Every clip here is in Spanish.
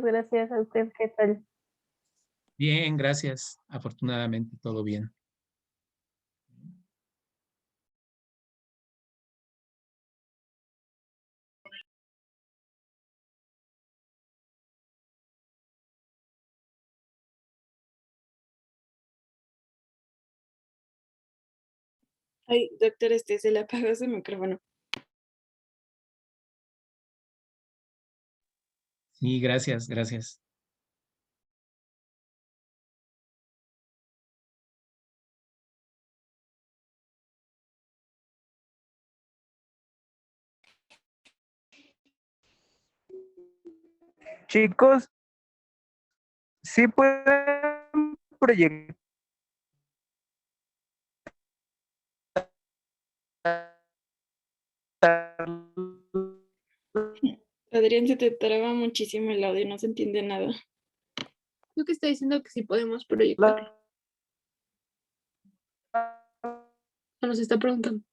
gracias a usted, ¿qué tal? Bien, gracias. Afortunadamente todo bien. Ay, doctor, se le apagó su micrófono. Sí, gracias, gracias. Chicos, sí pueden proyectar Adrián, se te traba muchísimo el audio, no se entiende nada. Creo que está diciendo que sí podemos proyectarlo. la O nos está preguntando.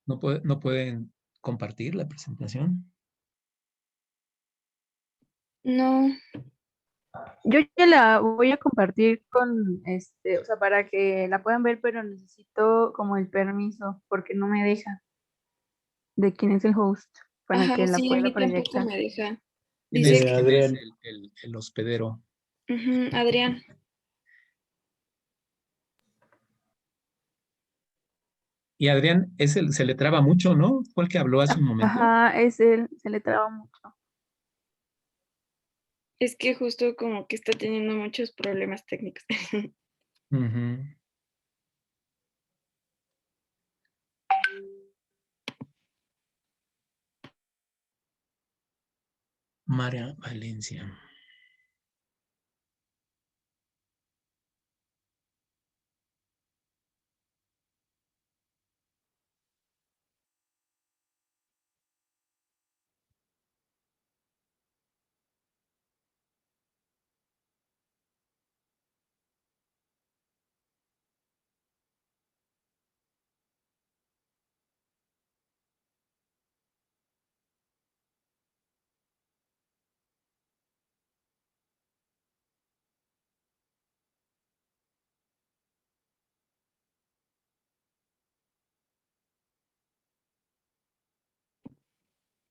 No pueden compartir la presentación? No, Yo ya la voy a compartir con o sea, para que la puedan ver, pero necesito como el permiso, porque no me deja de quién es el host para ajá, que la sí, a pueda mí tampoco proyectar. me deja. ¿Quién Dice es, que, quién es Adrián. el hospedero? Adrián, Y Adrián, se le traba mucho, ¿no? Fue el que habló hace un momento. Ajá, es él, se le traba mucho. es que justo como que está teniendo muchos problemas técnicos. Ujú. María Valencia.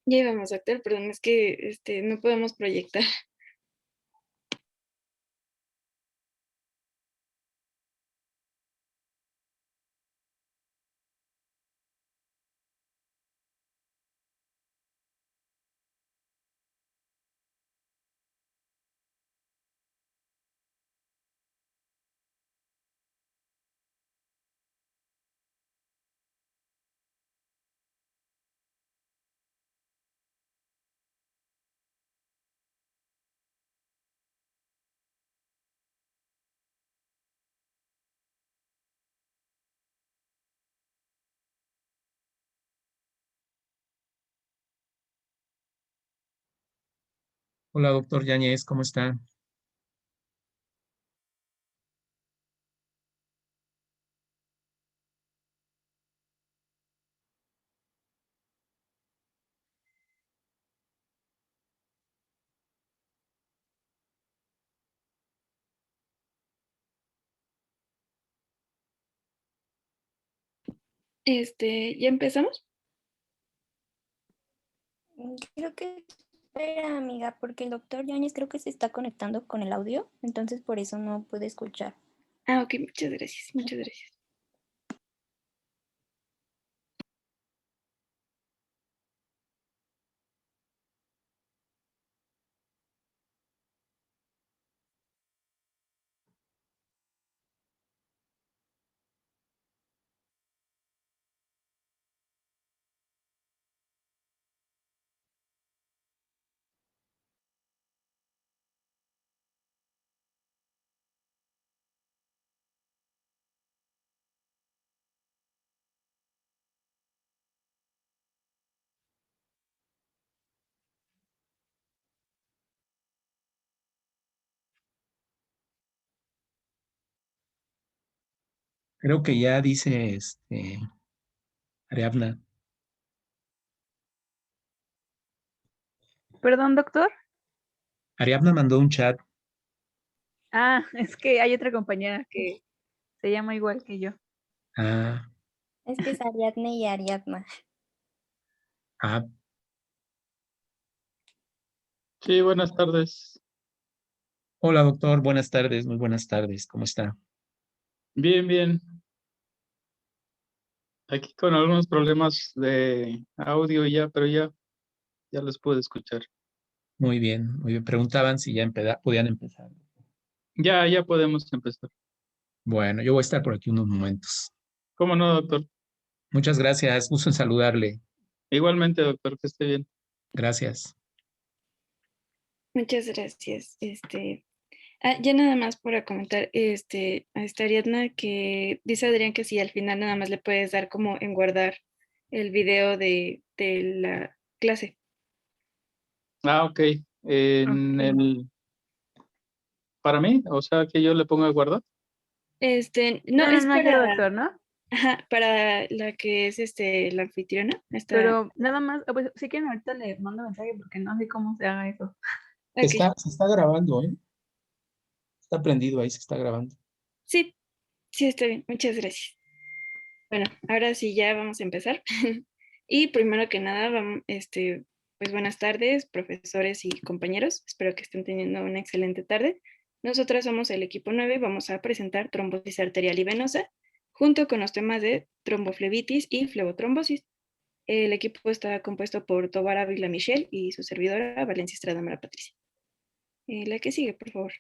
Ya íbamos, doctor, perdón, es que no podemos proyectar. Hola, doctor Yáñez, ¿cómo está? ¿Ya empezamos? Creo que espera, amiga, porque el doctor Yáñez creo que se está conectando con el audio, entonces por eso no puede escuchar. Ah, ok, muchas gracias, muchas gracias. Creo que ya dice Ariadna. Perdón, doctor. Ariadna mandó un chat. Ah, es que hay otra compañera que se llama igual que yo. Ah, Es que es Ariadne y Ariadna. ah, Sí, buenas tardes. hola doctor, buenas tardes, muy buenas tardes, ¿cómo está? Bien, bien. Aquí con algunos problemas de audio ya, pero ya los puedo escuchar. Muy bien, muy bien. Preguntaban si ya podían empezar. Ya podemos empezar. Bueno, yo voy a estar por aquí unos momentos. ¿Cómo no, doctor? Muchas gracias, gusto en saludarle. Igualmente, doctor, que esté bien. Gracias. Muchas gracias. Ya nada más para comentar, a esta Ariadna que dice Adrián que si al final nada más le puedes dar como en guardar el video de la clase. Ah, ok. Ok. Para mí, o sea, que yo le ponga a guardar. No, No, es no, ya, doctor, ¿no? ajá, para la que es la anfitriona. Pero nada más, pues sí que ahorita le mando mensaje porque no sé cómo se haga eso. Ok, Se está grabando, ¿eh? Está prendido ahí, se está grabando. sí, sí, está bien, muchas gracias. Bueno, ahora sí ya vamos a empezar. Y primero que nada, pues buenas tardes, profesores y compañeros. Espero que estén teniendo una excelente tarde. Nosotros somos el equipo 9 y vamos a presentar trombosis arterial y venosa, junto con los temas de tromboflebitis y flebotrombosis. El equipo está compuesto por Tobar Ávila Michelle y su servidora Valencia Estrada Mara Patricia. La que sigue, por favor.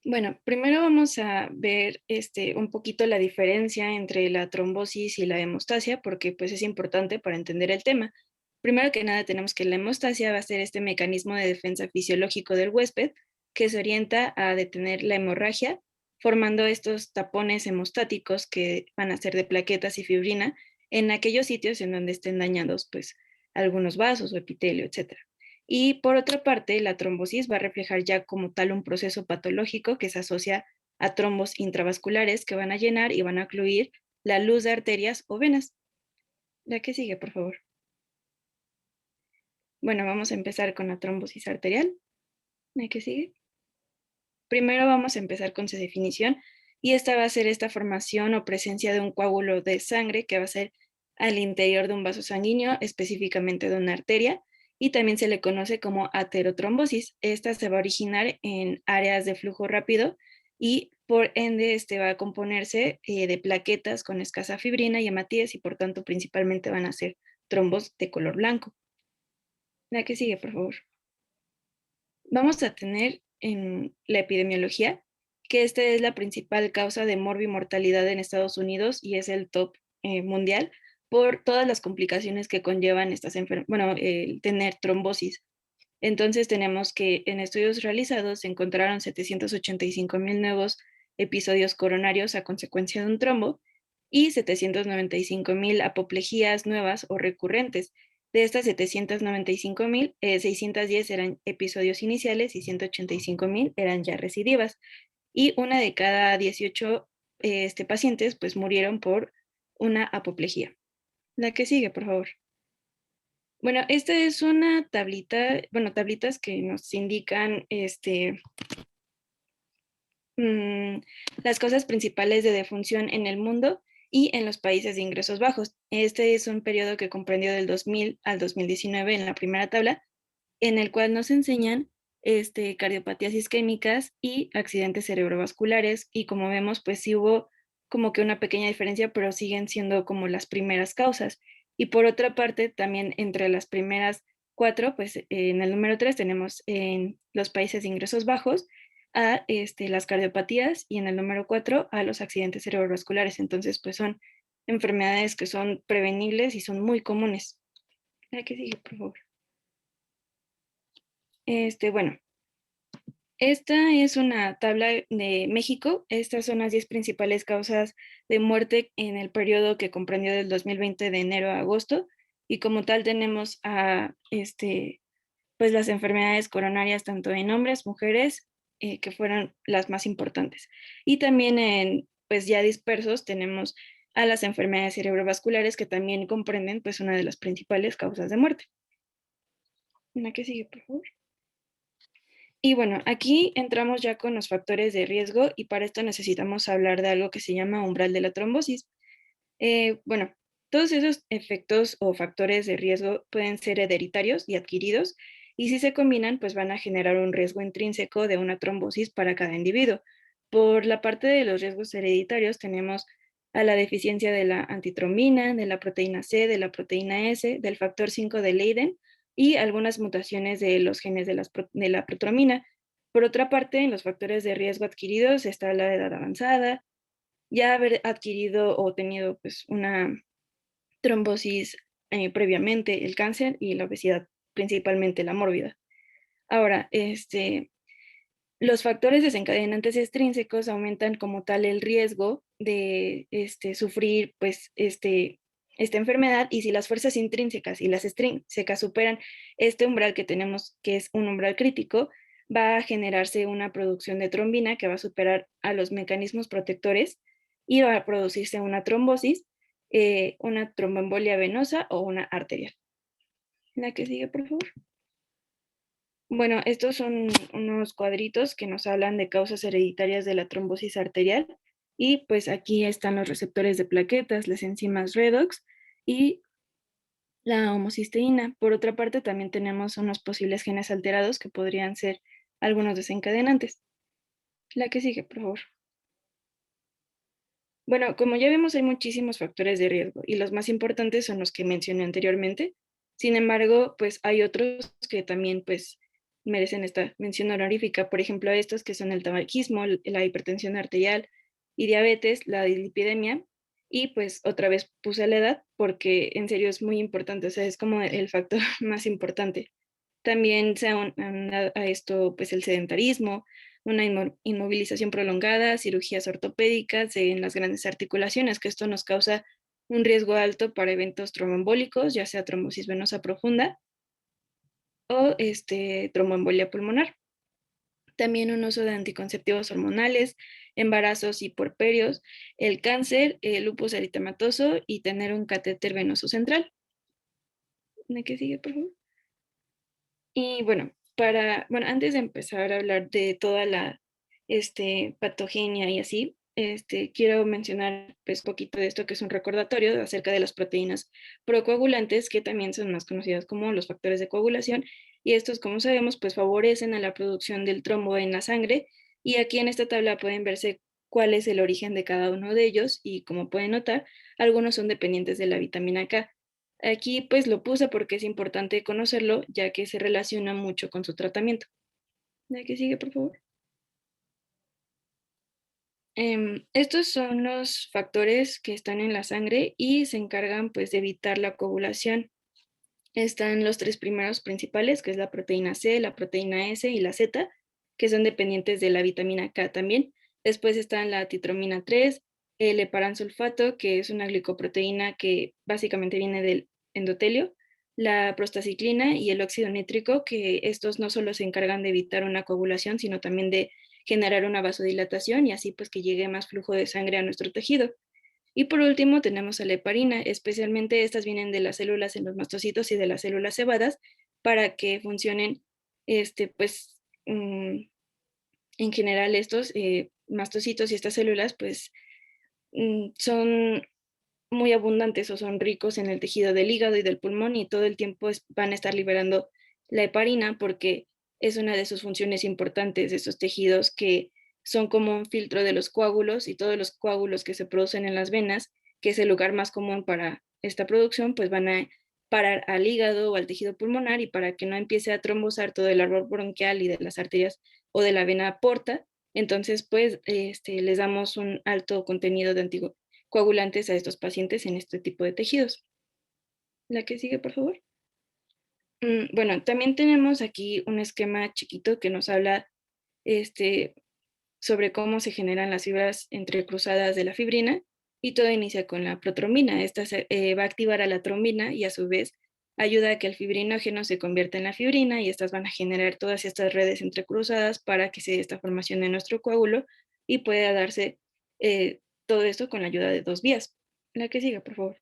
Bueno, primero vamos a ver un poquito la diferencia entre la trombosis y la hemostasia, porque pues es importante para entender el tema. Primero que nada tenemos que la hemostasia va a ser este mecanismo de defensa fisiológico del huésped que se orienta a detener la hemorragia, formando estos tapones hemostáticos que van a ser de plaquetas y fibrina en aquellos sitios en donde estén dañados pues algunos vasos o epitelio, etcétera. Y por otra parte, la trombosis va a reflejar ya como tal un proceso patológico que se asocia a trombos intravasculares que van a llenar y van a ocluir la luz de arterias o venas. La que sigue, por favor. Bueno, vamos a empezar con la trombosis arterial. La que sigue. Primero vamos a empezar con su definición y esta va a ser esta formación o presencia de un coágulo de sangre que va a ser al interior de un vaso sanguíneo, específicamente de una arteria, y también se le conoce como aterotrombosis. Esta se va a originar en áreas de flujo rápido y por ende este va a componerse de plaquetas con escasa fibrina y hematíes y por tanto principalmente van a ser trombos de color blanco. La que sigue, por favor. Vamos a tener en la epidemiología que esta es la principal causa de morbimortalidad en Estados Unidos y es el top mundial por todas las complicaciones que conllevan estas enfermedades, el tener trombosis. Entonces tenemos que en estudios realizados se encontraron 785,000 nuevos episodios coronarios a consecuencia de un trombo y 795,000 apoplejías nuevas o recurrentes. De estas 795,000, 610 eran episodios iniciales y 185,000 eran ya recidivas. Y una de cada 18 pacientes pues murieron por una apoplejía. La que sigue, por favor. Bueno, esta es una tablita, bueno, tablitas que nos indican las causas principales de defunción en el mundo y en los países de ingresos bajos. Este es un periodo que comprendió del 2000 al 2019 en la primera tabla, en el cual nos enseñan cardiopatías isquémicas y accidentes cerebrovasculares, y como vemos, pues sí hubo como que una pequeña diferencia, pero siguen siendo como las primeras causas. Y por otra parte, también entre las primeras 4, pues en el número 3 tenemos en los países de ingresos bajos a las cardiopatías, y en el número 4 a los accidentes cerebrovasculares. Entonces, pues son enfermedades que son prevenibles y son muy comunes. ¿A qué sigue, por favor? Bueno, esta es una tabla de México. Estas son las 10 principales causas de muerte en el periodo que comprendió del 2020 de enero a agosto. Y como tal tenemos a pues las enfermedades coronarias tanto en hombres, mujeres, que fueron las más importantes. Y también en, pues ya dispersos, tenemos a las enfermedades cerebrovasculares, que también comprenden pues una de las principales causas de muerte. ¿La que sigue, por favor? Y bueno, aquí entramos ya con los factores de riesgo, y para esto necesitamos hablar de algo que se llama umbral de la trombosis. Bueno, todos esos efectos o factores de riesgo pueden ser hereditarios y adquiridos, y si se combinan, pues van a generar un riesgo intrínseco de una trombosis para cada individuo. Por la parte de los riesgos hereditarios tenemos a la deficiencia de la antitrombina, de la proteína C, de la proteína S, del factor 5 de Leiden y algunas mutaciones de los genes de la protromina. Por otra parte, en los factores de riesgo adquiridos está la edad avanzada, ya haber adquirido o tenido pues una trombosis previamente, el cáncer y la obesidad, principalmente la mórbida. Ahora, los factores desencadenantes extrínsecos aumentan como tal el riesgo de sufrir pues esta enfermedad, y si las fuerzas intrínsecas y las extrínsecas superan este umbral que tenemos, que es un umbral crítico, va a generarse una producción de trombina que va a superar a los mecanismos protectores y va a producirse una trombosis, una tromboembolia venosa o una arterial. La que sigue, por favor. Bueno, estos son unos cuadritos que nos hablan de causas hereditarias de la trombosis arterial, y pues aquí están los receptores de plaquetas, las enzimas redox y la homocisteína. Por otra parte, también tenemos unos posibles genes alterados que podrían ser algunos desencadenantes. La que sigue, por favor. Bueno, como ya vemos, hay muchísimos factores de riesgo, y los más importantes son los que mencioné anteriormente. Sin embargo, pues hay otros que también pues merecen esta mención honorífica. Por ejemplo, estos que son el tabaquismo, la hipertensión arterial y diabetes, la dislipidemia, y pues otra vez puse la edad porque en serio es muy importante, o sea, es como el factor más importante. También se aúna a esto pues el sedentarismo, una inmovilización prolongada, cirugías ortopédicas en las grandes articulaciones, que esto nos causa un riesgo alto para eventos tromboembólicos, ya sea trombosis venosa profunda o tromboembolia pulmonar. También un uso de anticonceptivos hormonales, embarazos y puerperios, el cáncer, el lupus eritematoso y tener un catéter venoso central. ¿De qué sigue, por favor? Y bueno, antes de empezar a hablar de toda la patogenia y así, quiero mencionar pues un poquito de esto, que es un recordatorio acerca de las proteínas procoagulantes, que también son más conocidas como los factores de coagulación, y estos, como sabemos, pues favorecen a la producción del trombo en la sangre, y aquí en esta tabla pueden verse cuál es el origen de cada uno de ellos, y como pueden notar, algunos son dependientes de la vitamina K. Aquí pues lo puse porque es importante conocerlo, ya que se relaciona mucho con su tratamiento. ¿La que sigue, por favor? Estos son los factores que están en la sangre y se encargan pues de evitar la coagulación. Están los 3 primeros principales, que es la proteína C, la proteína S y la Z, que son dependientes de la vitamina K también. Después están la titromina 3, el heparansulfato, que es una glicoproteína que básicamente viene del endotelio, la prostaciclina y el óxido nítrico, que estos no solo se encargan de evitar una coagulación, sino también de generar una vasodilatación, y así pues que llegue más flujo de sangre a nuestro tejido. Y por último tenemos a la heparina, especialmente estas vienen de las células en los mastocitos y de las células cebadas, para que funcionen, pues, en general estos mastocitos y estas células, pues, son muy abundantes o son ricos en el tejido del hígado y del pulmón y todo el tiempo van a estar liberando la heparina porque es una de sus funciones importantes de esos tejidos que son como un filtro de los coágulos y todos los coágulos que se producen en las venas, que es el lugar más común para esta producción, pues van a parar al hígado o al tejido pulmonar y para que no empiece a trombosar todo el árbol bronquial y de las arterias o de la vena porta, entonces pues les damos un alto contenido de anticoagulantes a estos pacientes en este tipo de tejidos. La que sigue, por favor. Bueno, también tenemos aquí un esquema chiquito que nos habla sobre cómo se generan las fibras entrecruzadas de la fibrina y todo inicia con la protrombina. Esta va a activar a la trombina y a su vez ayuda a que el fibrinógeno se convierta en la fibrina y estas van a generar todas estas redes entrecruzadas para que se dé esta formación de nuestro coágulo y pueda darse todo esto con la ayuda de dos vías. La que siga, por favor.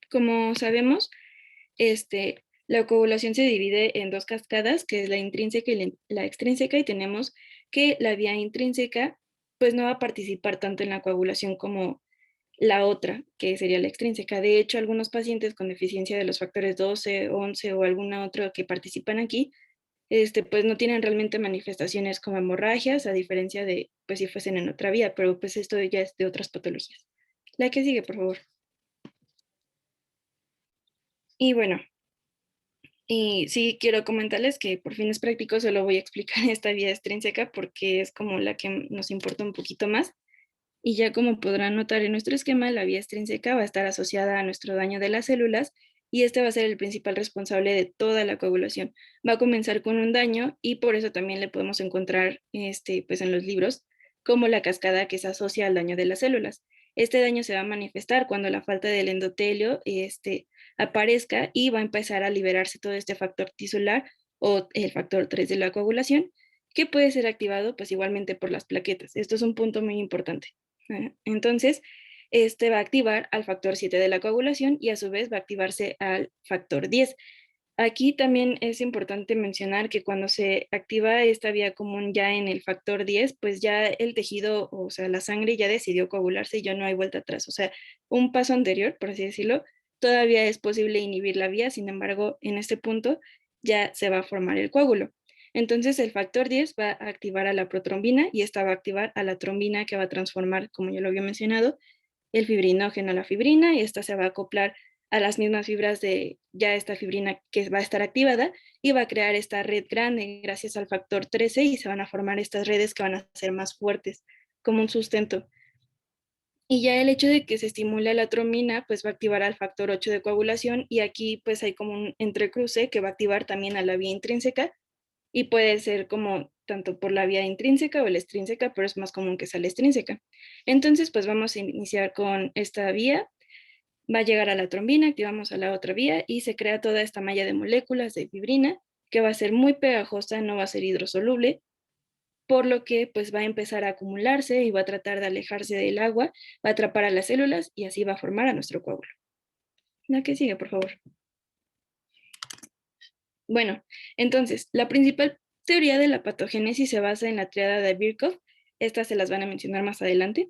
Como sabemos, la coagulación se divide en dos cascadas, que es la intrínseca y la extrínseca, y tenemos que la vía intrínseca pues no va a participar tanto en la coagulación como la otra, que sería la extrínseca. De hecho, algunos pacientes con deficiencia de los factores 12, 11 o alguna otra que participan aquí, pues no tienen realmente manifestaciones como hemorragias, a diferencia de pues si fuesen en otra vía, pero pues esto ya es de otras patologías. La que sigue, por favor. Y bueno, y sí, quiero comentarles que por fines prácticos solo voy a explicar esta vía extrínseca porque es como la que nos importa un poquito más. Y ya como podrán notar en nuestro esquema, la vía extrínseca va a estar asociada a nuestro daño de las células y este va a ser el principal responsable de toda la coagulación. Va a comenzar con un daño y por eso también le podemos encontrar pues en los libros como la cascada que se asocia al daño de las células. Este daño se va a manifestar cuando la falta del endotelio aparezca y va a empezar a liberarse todo este factor tisular o el factor 3 de la coagulación, que puede ser activado pues igualmente por las plaquetas. Esto es un punto muy importante. Entonces, este va a activar al factor 7 de la coagulación y a su vez va a activarse al factor 10. Aquí también es importante mencionar que cuando se activa esta vía común ya en el factor 10, pues ya el tejido, o sea, la sangre ya decidió coagularse y ya no hay vuelta atrás. O sea, un paso anterior, por así decirlo, todavía es posible inhibir la vía, sin embargo, en este punto ya se va a formar el coágulo. Entonces el factor 10 va a activar a la protrombina y esta va a activar a la trombina que va a transformar, como ya lo había mencionado, el fibrinógeno a la fibrina y esta se va a acoplar a las mismas fibras de ya esta fibrina que va a estar activada y va a crear esta red grande gracias al factor 13 y se van a formar estas redes que van a ser más fuertes como un sustento. Y ya el hecho de que se estimule la trombina, pues va a activar al factor 8 de coagulación y aquí pues hay como un entrecruce que va a activar también a la vía intrínseca y puede ser como tanto por la vía intrínseca o la extrínseca, pero es más común que sea la extrínseca. Entonces, pues vamos a iniciar con esta vía, va a llegar a la trombina, activamos a la otra vía y se crea toda esta malla de moléculas de fibrina que va a ser muy pegajosa, no va a ser hidrosoluble, por lo que pues va a empezar a acumularse y va a tratar de alejarse del agua, va a atrapar a las células y así va a formar a nuestro coágulo. La que sigue, por favor. Bueno, entonces, la principal teoría de la patogénesis se basa en la triada de Birkhoff. Estas se las van a mencionar más adelante.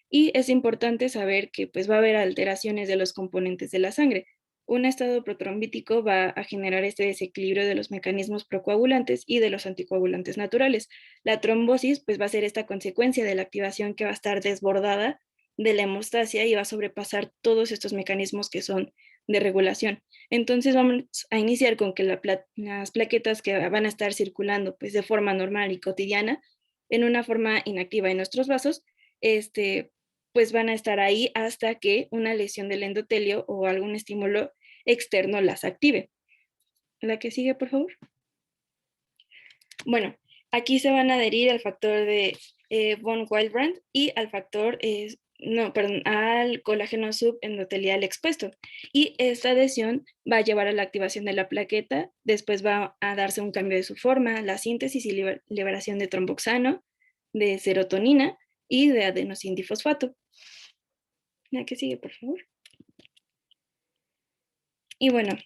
Y es importante saber que pues, va a haber alteraciones de los componentes de la sangre. Un estado protrombítico va a generar este desequilibrio de los mecanismos procoagulantes y de los anticoagulantes naturales. La trombosis pues, va a ser esta consecuencia de la activación que va a estar desbordada de la hemostasia y va a sobrepasar todos estos mecanismos que son de regulación. Entonces vamos a iniciar con que las plaquetas que van a estar circulando pues, de forma normal y cotidiana en una forma inactiva en nuestros vasos, pues van a estar ahí hasta que una lesión del endotelio o algún estímulo externo las active. La que sigue, por favor. Bueno, aquí se van a adherir al factor de von Willebrand y al factor al colágeno subendotelial expuesto. Y esta adhesión va a llevar a la activación de la plaqueta, después va a darse un cambio de su forma, la síntesis y liberación de tromboxano, de serotonina y de adenosindifosfato. La que sigue, por favor. Y bueno,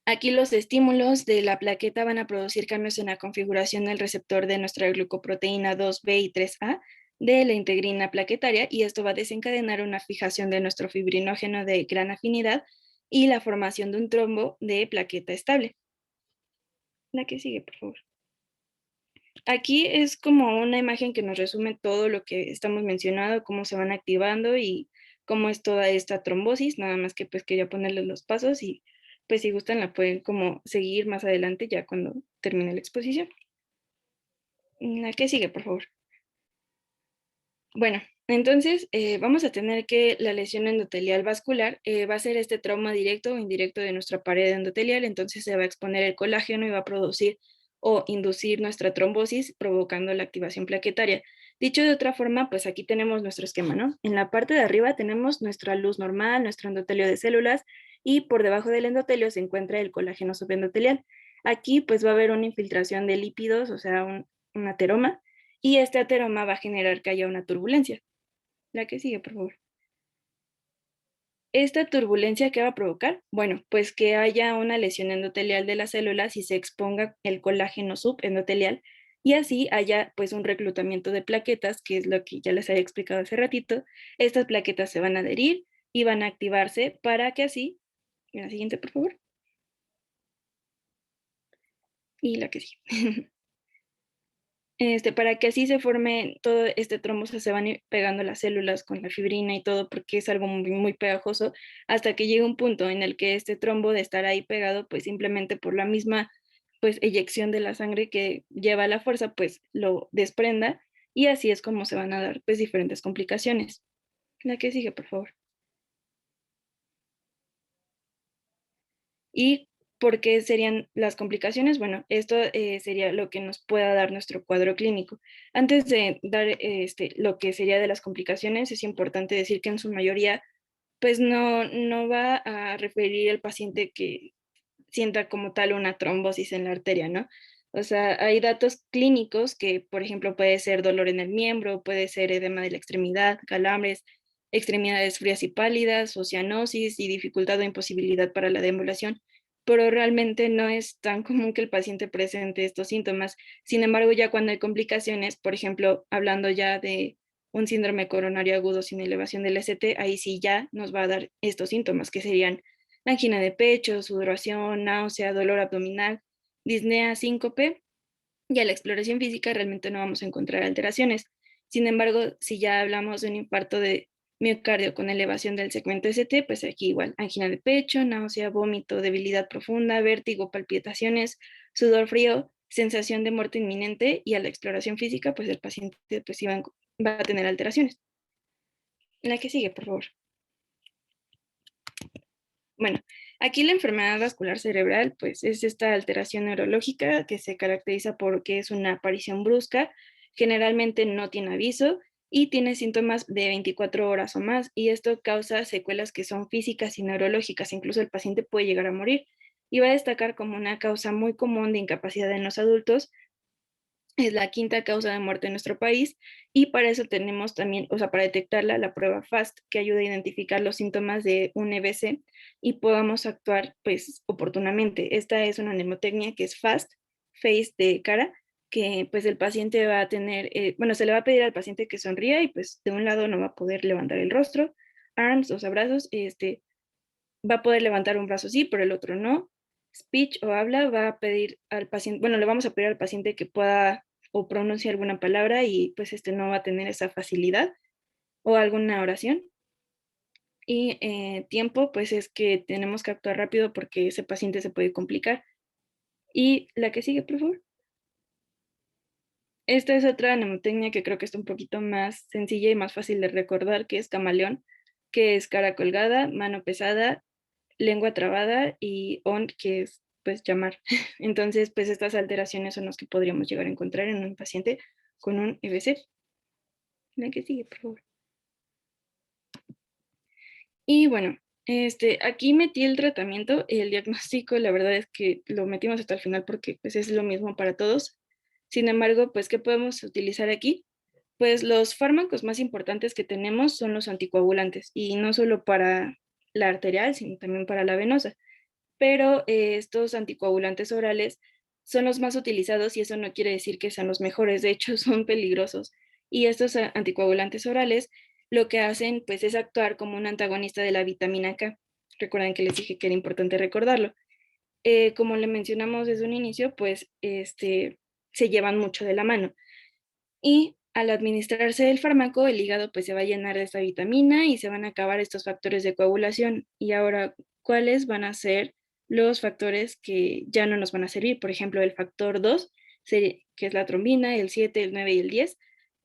aquí los estímulos de la plaqueta van a producir cambios en la configuración del receptor de nuestra glucoproteína 2B y 3A, de la integrina plaquetaria y esto va a desencadenar una fijación de nuestro fibrinógeno de gran afinidad y la formación de un trombo de plaqueta estable. La que sigue, por favor. Aquí es como una imagen que nos resume todo lo que estamos mencionando, cómo se van activando y cómo es toda esta trombosis, nada más que pues quería ponerles los pasos y pues si gustan la pueden como seguir más adelante ya cuando termine la exposición. La que sigue, por favor. Bueno, entonces vamos a tener que la lesión endotelial vascular va a ser este trauma directo o indirecto de nuestra pared endotelial, entonces se va a exponer el colágeno y va a producir o inducir nuestra trombosis, provocando la activación plaquetaria. Dicho de otra forma, pues aquí tenemos nuestro esquema, ¿no? En la parte de arriba tenemos nuestra luz normal, nuestro endotelio de células, y por debajo del endotelio se encuentra el colágeno subendotelial. Aquí pues va a haber una infiltración de lípidos, o sea, un ateroma, y este ateroma va a generar que haya una turbulencia. La que sigue, por favor. ¿Esta turbulencia qué va a provocar? Bueno, pues que haya una lesión endotelial de las células y se exponga el colágeno subendotelial y así haya pues un reclutamiento de plaquetas, que es lo que ya les había explicado hace ratito. Estas plaquetas se van a adherir y van a activarse para que así, la siguiente, por favor. Y la que sigue. Para que así se forme todo este trombo, se van a ir pegando las células con la fibrina y todo, porque es algo muy, muy pegajoso, hasta que llegue un punto en el que este trombo de estar ahí pegado, pues simplemente por la misma pues eyección de la sangre que lleva la fuerza, pues lo desprenda, y así es como se van a dar pues diferentes complicaciones. La que sigue, por favor. ¿Y por qué serían las complicaciones? Bueno, esto sería lo que nos pueda dar nuestro cuadro clínico. Antes de dar lo que sería de las complicaciones, es importante decir que en su mayoría, pues no va a referir el paciente que sienta como tal una trombosis en la arteria, ¿no? O sea, hay datos clínicos que, por ejemplo, puede ser dolor en el miembro, puede ser edema de la extremidad, calambres, extremidades frías y pálidas, o cianosis y dificultad o imposibilidad para la deambulación, pero realmente no es tan común que el paciente presente estos síntomas. Sin embargo, ya cuando hay complicaciones, por ejemplo, hablando ya de un síndrome coronario agudo sin elevación del ST, ahí sí ya nos va a dar estos síntomas, que serían angina de pecho, sudoración, náusea, dolor abdominal, disnea, síncope, y a la exploración física realmente no vamos a encontrar alteraciones. Sin embargo, si ya hablamos de un infarto de miocardio con elevación del segmento ST, pues aquí igual, angina de pecho, náusea, vómito, debilidad profunda, vértigo, palpitaciones, sudor frío, sensación de muerte inminente, y a la exploración física, pues el paciente pues va a tener alteraciones. La que sigue, por favor. Bueno, aquí la enfermedad vascular cerebral, pues es esta alteración neurológica que se caracteriza porque es una aparición brusca, generalmente no tiene aviso y tiene síntomas de 24 horas o más, y esto causa secuelas que son físicas y neurológicas, incluso el paciente puede llegar a morir, y va a destacar como una causa muy común de incapacidad en los adultos. Es la quinta causa de muerte en nuestro país, y para eso tenemos también, o sea, para detectarla, la prueba FAST, que ayuda a identificar los síntomas de un EBC y podamos actuar pues oportunamente. Esta es una mnemotecnia que es FAST, face de cara, que pues el paciente va a tener, bueno, se le va a pedir al paciente que sonría y pues de un lado no va a poder levantar el rostro, arms, o sea, brazos, va a poder levantar un brazo sí, pero el otro no. Speech o habla va a pedir al paciente, bueno, le vamos a pedir al paciente que pueda o pronuncie alguna palabra y pues no va a tener esa facilidad, o alguna oración. Y tiempo, pues es que tenemos que actuar rápido porque ese paciente se puede complicar. Y la que sigue, por favor. Esta es otra mnemotecnia que creo que está un poquito más sencilla y más fácil de recordar, que es camaleón, que es cara colgada, mano pesada, lengua trabada, y on, que es pues llamar. Entonces, pues estas alteraciones son las que podríamos llegar a encontrar en un paciente con un EBC. La que sigue, por favor. Y bueno, aquí metí el tratamiento, el diagnóstico, la verdad es que lo metimos hasta el final porque pues es lo mismo para todos. Sin embargo, pues, ¿qué podemos utilizar aquí? Pues los fármacos más importantes que tenemos son los anticoagulantes, y no solo para la arterial, sino también para la venosa. Pero estos anticoagulantes orales son los más utilizados y eso no quiere decir que sean los mejores, de hecho son peligrosos. Y estos anticoagulantes orales lo que hacen pues es actuar como un antagonista de la vitamina K. Recuerden que les dije que era importante recordarlo. Como le mencionamos desde un inicio, pues se llevan mucho de la mano. Y al administrarse el fármaco, el hígado pues se va a llenar de esta vitamina y se van a acabar estos factores de coagulación. Y ahora, ¿cuáles van a ser los factores que ya no nos van a servir? Por ejemplo, el factor 2, que es la trombina, el 7, el 9 y el 10,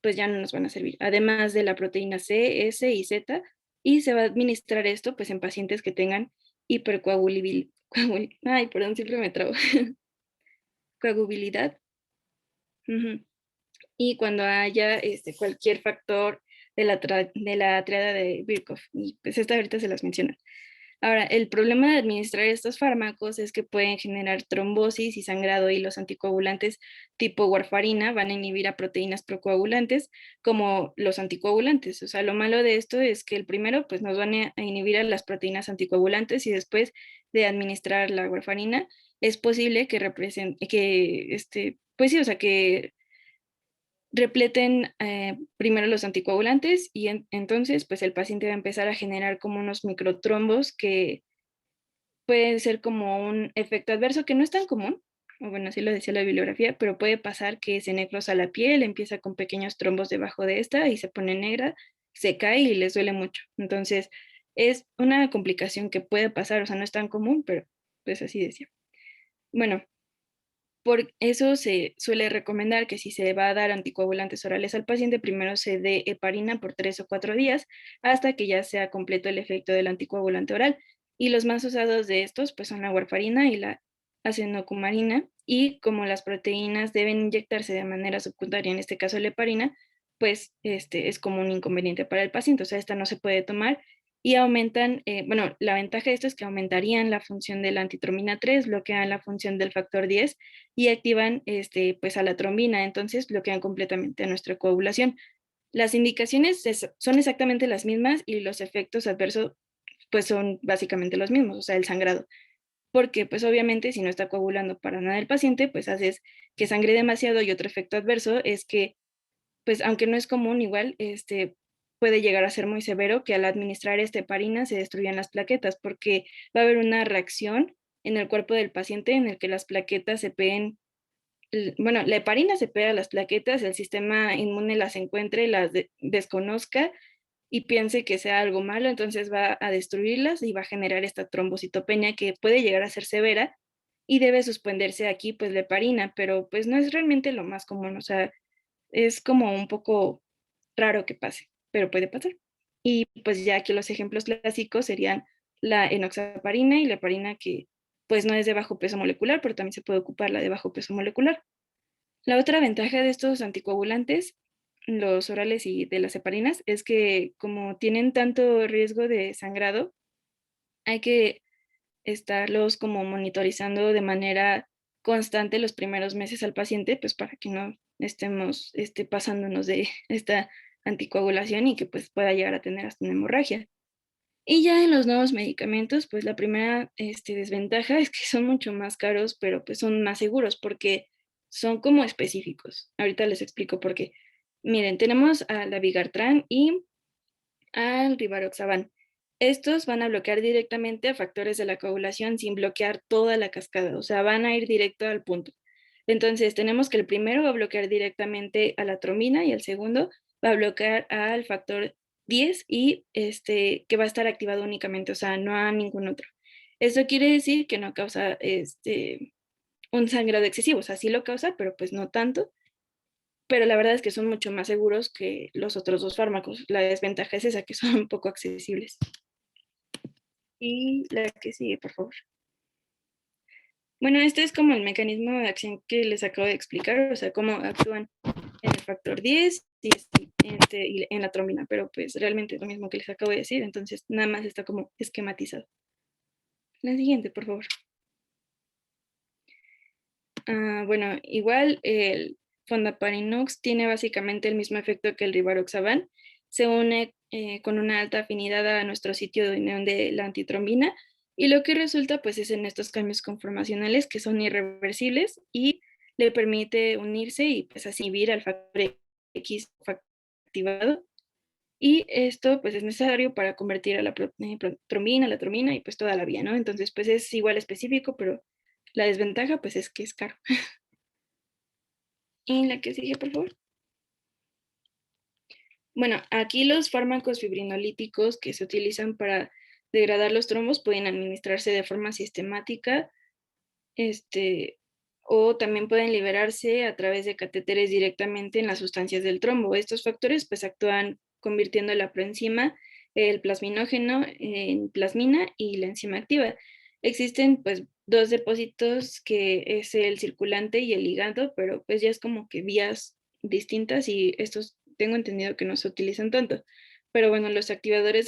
pues ya no nos van a servir. Además de la proteína C, S y Z, y se va a administrar esto pues en pacientes que tengan hipercoagulabilidad. Ay, perdón, siempre me trabo. Coagulabilidad. Y cuando haya cualquier factor de la triada de Birkhoff. Y pues esta ahorita se las menciono. Ahora, el problema de administrar estos fármacos es que pueden generar trombosis y sangrado, y los anticoagulantes tipo warfarina van a inhibir a proteínas procoagulantes como los anticoagulantes. O sea, lo malo de esto es que el primero pues nos van a inhibir a las proteínas anticoagulantes, y después de administrar la warfarina es posible que pues sí, o sea, que repleten primero los anticoagulantes, y entonces pues el paciente va a empezar a generar como unos microtrombos que pueden ser como un efecto adverso que no es tan común, o bueno, así lo decía la bibliografía, pero puede pasar que se necrosa la piel, empieza con pequeños trombos debajo de esta y se pone negra, se cae y les duele mucho. Entonces es una complicación que puede pasar, o sea, no es tan común, pero pues así decía. Bueno, por eso se suele recomendar que si se va a dar anticoagulantes orales al paciente, primero se dé heparina por 3 o 4 días hasta que ya sea completo el efecto del anticoagulante oral. Y los más usados de estos pues son la warfarina y la acenocumarina, y como las proteínas deben inyectarse de manera subcutánea, en este caso la heparina, pues es como un inconveniente para el paciente, o sea, esta no se puede tomar, y aumentan, bueno, la ventaja de esto es que aumentarían la función de la antitromina 3, bloquean la función del factor 10 y activan pues a la trombina, entonces bloquean completamente a nuestra coagulación. Las indicaciones son exactamente las mismas y los efectos adversos pues son básicamente los mismos, o sea, el sangrado. Porque pues obviamente si no está coagulando para nada el paciente, pues haces que sangre demasiado, y otro efecto adverso es que pues aunque no es común, igual puede llegar a ser muy severo, que al administrar esta heparina se destruyan las plaquetas, porque va a haber una reacción en el cuerpo del paciente en el que las plaquetas se peguen. Bueno, la heparina se pega a las plaquetas, el sistema inmune las encuentre, las desconozca y piense que sea algo malo, entonces va a destruirlas y va a generar esta trombocitopenia que puede llegar a ser severa, y debe suspenderse aquí pues la heparina, pero pues no es realmente lo más común, o sea, es como un poco raro que pase, pero puede pasar. Y pues ya aquí los ejemplos clásicos serían la enoxaparina y la heparina, que pues no es de bajo peso molecular, pero también se puede ocupar la de bajo peso molecular. La otra ventaja de estos anticoagulantes, los orales y de las heparinas, es que como tienen tanto riesgo de sangrado, hay que estarlos como monitorizando de manera constante los primeros meses al paciente, pues para que no estemos pasándonos de esta anticoagulación y que pues pueda llegar a tener hasta una hemorragia. Y ya en los nuevos medicamentos, pues la primera desventaja es que son mucho más caros, pero pues son más seguros porque son como específicos. Ahorita les explico por qué. Miren, tenemos a la Vigartran y al Rivaroxaban. Estos van a bloquear directamente a factores de la coagulación sin bloquear toda la cascada, o sea, van a ir directo al punto. Entonces, tenemos que el primero va a bloquear directamente a la trombina y el segundo va a bloquear al factor 10 y que va a estar activado únicamente, o sea, no a ningún otro. Esto quiere decir que no causa un sangrado excesivo, o sea, sí lo causa, pero pues no tanto, pero la verdad es que son mucho más seguros que los otros dos fármacos. La desventaja es esa, que son un poco accesibles. Y la que sigue, por favor. Bueno, este es como el mecanismo de acción que les acabo de explicar, o sea, cómo actúan en el factor 10 y en la trombina, pero pues realmente es lo mismo que les acabo de decir, entonces nada más está como esquematizado. La siguiente, por favor. Bueno, igual el fondaparinux tiene básicamente el mismo efecto que el rivaroxaban. Se une con una alta afinidad a nuestro sitio de unión de la antitrombina, y lo que resulta pues es en estos cambios conformacionales que son irreversibles y le permite unirse y pues así inhibir al factor X, activado. Y esto pues es necesario para convertir a la trombina, la tromina y pues toda la vía, ¿no? Entonces pues es igual específico, pero la desventaja pues es que es caro. Y la que sigue, por favor. Bueno, aquí los fármacos fibrinolíticos que se utilizan para degradar los trombos pueden administrarse de forma sistemática, o también pueden liberarse a través de catéteres directamente en las sustancias del trombo. Estos factores pues actúan convirtiendo la proenzima, el plasminógeno, en plasmina y la enzima activa. Existen pues dos depósitos que es el circulante y el ligado, pero pues ya es como que vías distintas y estos tengo entendido que no se utilizan tanto. Pero bueno, los activadores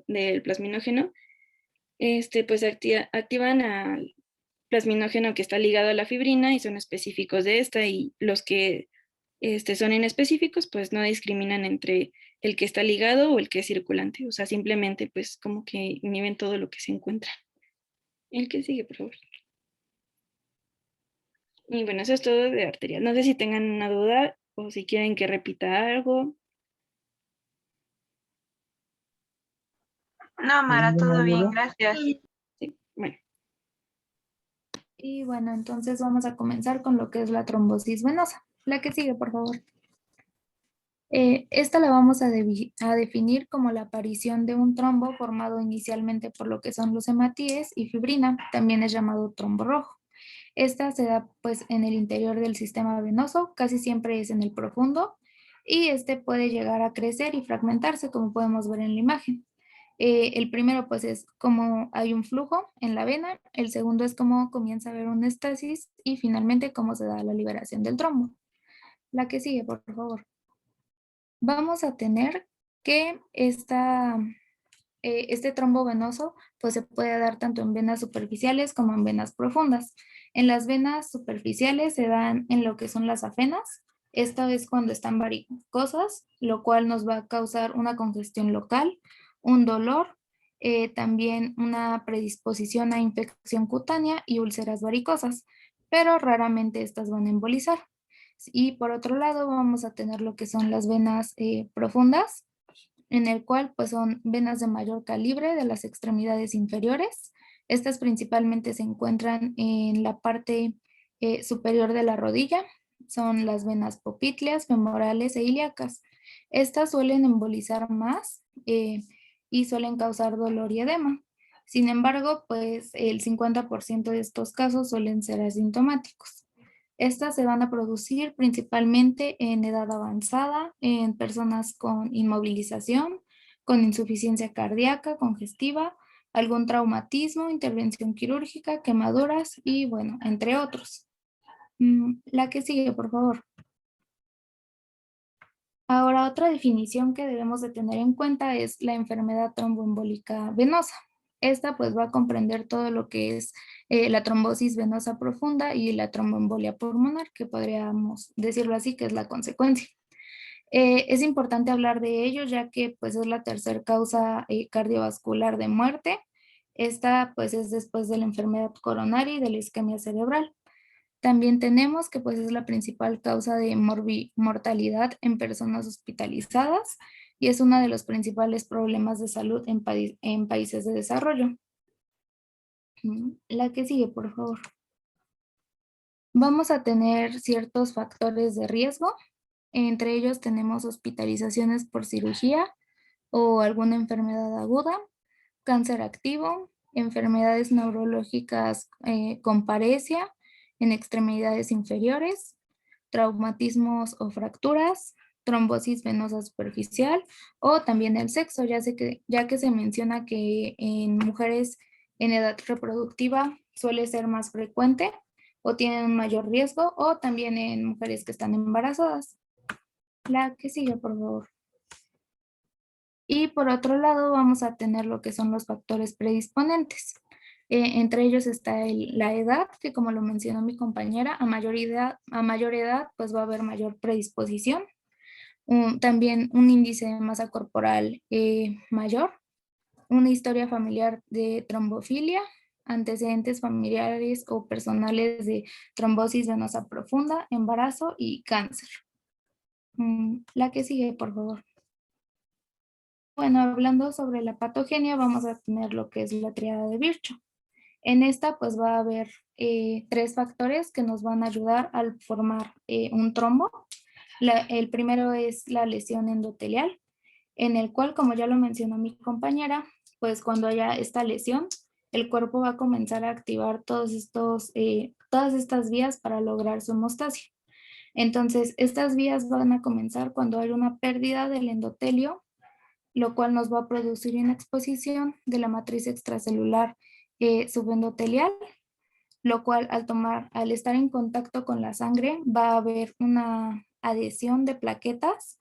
del plasminógeno pues activan al plasminógeno que está ligado a la fibrina y son específicos de esta, y los que son inespecíficos pues no discriminan entre el que está ligado o el que es circulante, o sea, simplemente pues como que inhiben todo lo que se encuentra. El que sigue, por favor. Y bueno, eso es todo de arterial. No sé si tengan una duda o si quieren que repita algo. No, Mara, todo bien, gracias. Sí, bueno. Y bueno, entonces vamos a comenzar con lo que es la trombosis venosa. La que sigue, por favor. Esta la vamos a definir como la aparición de un trombo formado inicialmente por lo que son los hematíes y fibrina, también es llamado trombo rojo. Esta se da pues en el interior del sistema venoso, casi siempre es en el profundo, y este puede llegar a crecer y fragmentarse, como podemos ver en la imagen. El primero pues es como hay un flujo en la vena, el segundo es cómo comienza a haber un estasis y finalmente cómo se da la liberación del trombo. La que sigue, por favor. Vamos a tener que este trombo venoso pues se puede dar tanto en venas superficiales como en venas profundas. En las venas superficiales se dan en lo que son las afenas. Esta es cuando están varicosas, lo cual nos va a causar una congestión local, un dolor, también una predisposición a infección cutánea y úlceras varicosas, pero raramente estas van a embolizar. Y por otro lado vamos a tener lo que son las venas profundas, en el cual pues son venas de mayor calibre de las extremidades inferiores. Estas principalmente se encuentran en la parte superior de la rodilla. Son las venas popitlias, femorales e ilíacas. Estas suelen embolizar más y suelen causar dolor y edema. Sin embargo, pues el 50% de estos casos suelen ser asintomáticos. Estas se van a producir principalmente en edad avanzada, en personas con inmovilización, con insuficiencia cardíaca, congestiva, algún traumatismo, intervención quirúrgica, quemaduras y bueno, entre otros. La que sigue, por favor. Ahora, otra definición que debemos de tener en cuenta es la enfermedad tromboembólica venosa. Esta pues va a comprender todo lo que es la trombosis venosa profunda y la tromboembolia pulmonar, que podríamos decirlo así, que es la consecuencia. Es importante hablar de ello ya que pues es la tercera causa cardiovascular de muerte. Esta pues es después de la enfermedad coronaria y de la isquemia cerebral. También tenemos que pues es la principal causa de mortalidad en personas hospitalizadas y es uno de los principales problemas de salud en países de desarrollo. La que sigue, por favor. Vamos a tener ciertos factores de riesgo. Entre ellos tenemos hospitalizaciones por cirugía o alguna enfermedad aguda, cáncer activo, enfermedades neurológicas con paresia en extremidades inferiores, traumatismos o fracturas, trombosis venosa superficial o también el sexo, ya que se menciona que en mujeres en edad reproductiva suele ser más frecuente o tienen un mayor riesgo, o también en mujeres que están embarazadas. La que sigue, por favor. Y por otro lado vamos a tener lo que son los factores predisponentes. Entre ellos está la edad, que como lo mencionó mi compañera, a mayor edad pues va a haber mayor predisposición. También un índice de masa corporal mayor, una historia familiar de trombofilia, antecedentes familiares o personales de trombosis venosa profunda, embarazo y cáncer. La que sigue, por favor. bueno, hablando sobre la patogenia, vamos a tener lo que es la triada de Virchow. En esta pues va a haber 3 factores que nos van a ayudar al formar un trombo. El primero es la lesión endotelial, en el cual, como ya lo mencionó mi compañera, pues cuando haya esta lesión, el cuerpo va a comenzar a activar todas estas vías para lograr su hemostasia. Entonces, estas vías van a comenzar cuando hay una pérdida del endotelio, lo cual nos va a producir una exposición de la matriz extracelular subendotelial, lo cual al estar en contacto con la sangre va a haber una adhesión de plaquetas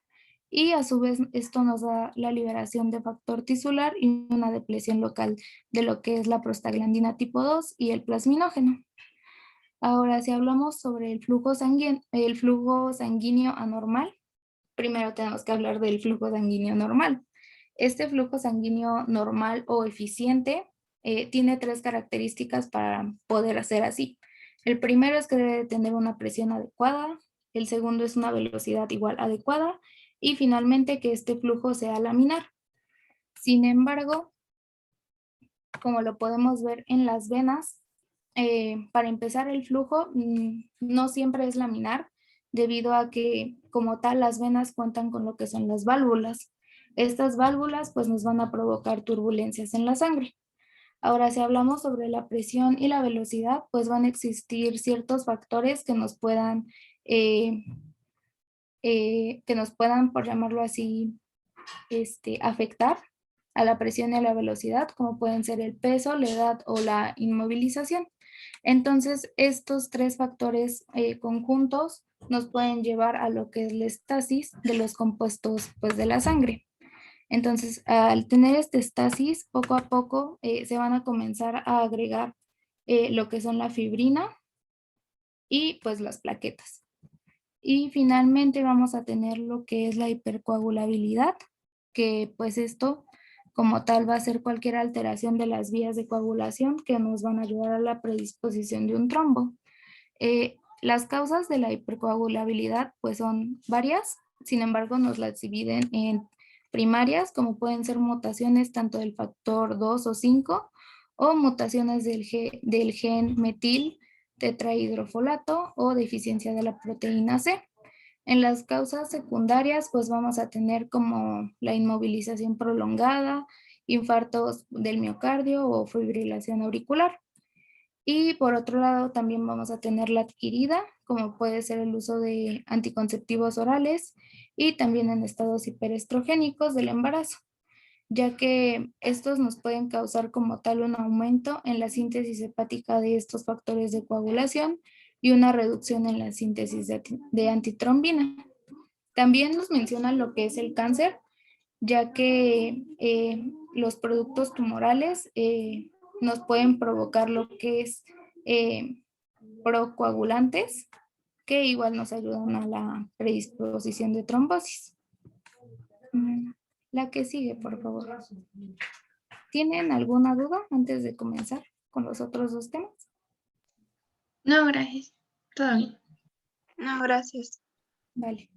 y a su vez esto nos da la liberación de factor tisular y una depresión local de lo que es la prostaglandina tipo 2 y el plasminógeno. Ahora, si hablamos sobre el flujo sanguíneo anormal, primero tenemos que hablar del flujo sanguíneo normal. Este flujo sanguíneo normal o eficiente tiene 3 características para poder hacer así. El primero es que debe tener una presión adecuada, el segundo es una velocidad igual adecuada y finalmente que este flujo sea laminar. Sin embargo, como lo podemos ver en las venas, para empezar el flujo no siempre es laminar, debido a que como tal las venas cuentan con lo que son las válvulas. Estas válvulas pues nos van a provocar turbulencias en la sangre. Ahora, si hablamos sobre la presión y la velocidad, pues van a existir ciertos factores que nos puedan, por llamarlo así, afectar a la presión y a la velocidad, como pueden ser el peso, la edad o la inmovilización. Entonces, estos 3 factores conjuntos nos pueden llevar a lo que es la estasis de los compuestos pues, de la sangre. Entonces, al tener esta estasis, poco a poco se van a comenzar a agregar lo que son la fibrina y pues las plaquetas. Y finalmente vamos a tener lo que es la hipercoagulabilidad, que pues esto como tal va a ser cualquier alteración de las vías de coagulación que nos van a ayudar a la predisposición de un trombo. Las causas de la hipercoagulabilidad pues son varias, sin embargo nos las dividen en primarias, como pueden ser mutaciones tanto del factor 2 o 5 o mutaciones del gen metil tetrahidrofolato o deficiencia de la proteína C. En las causas secundarias, pues vamos a tener como la inmovilización prolongada, infartos del miocardio o fibrilación auricular. Y por otro lado, también vamos a tener la adquirida, como puede ser el uso de anticonceptivos orales y también en estados hiperestrogénicos del embarazo, ya que estos nos pueden causar como tal un aumento en la síntesis hepática de estos factores de coagulación y una reducción en la síntesis de antitrombina. También nos mencionan lo que es el cáncer, ya que los productos tumorales nos pueden provocar lo que es procoagulantes, que igual nos ayudan a la predisposición de trombosis. La que sigue, por favor. ¿Tienen alguna duda antes de comenzar con los otros 2 temas? No, gracias. Todo bien. No, gracias. Vale.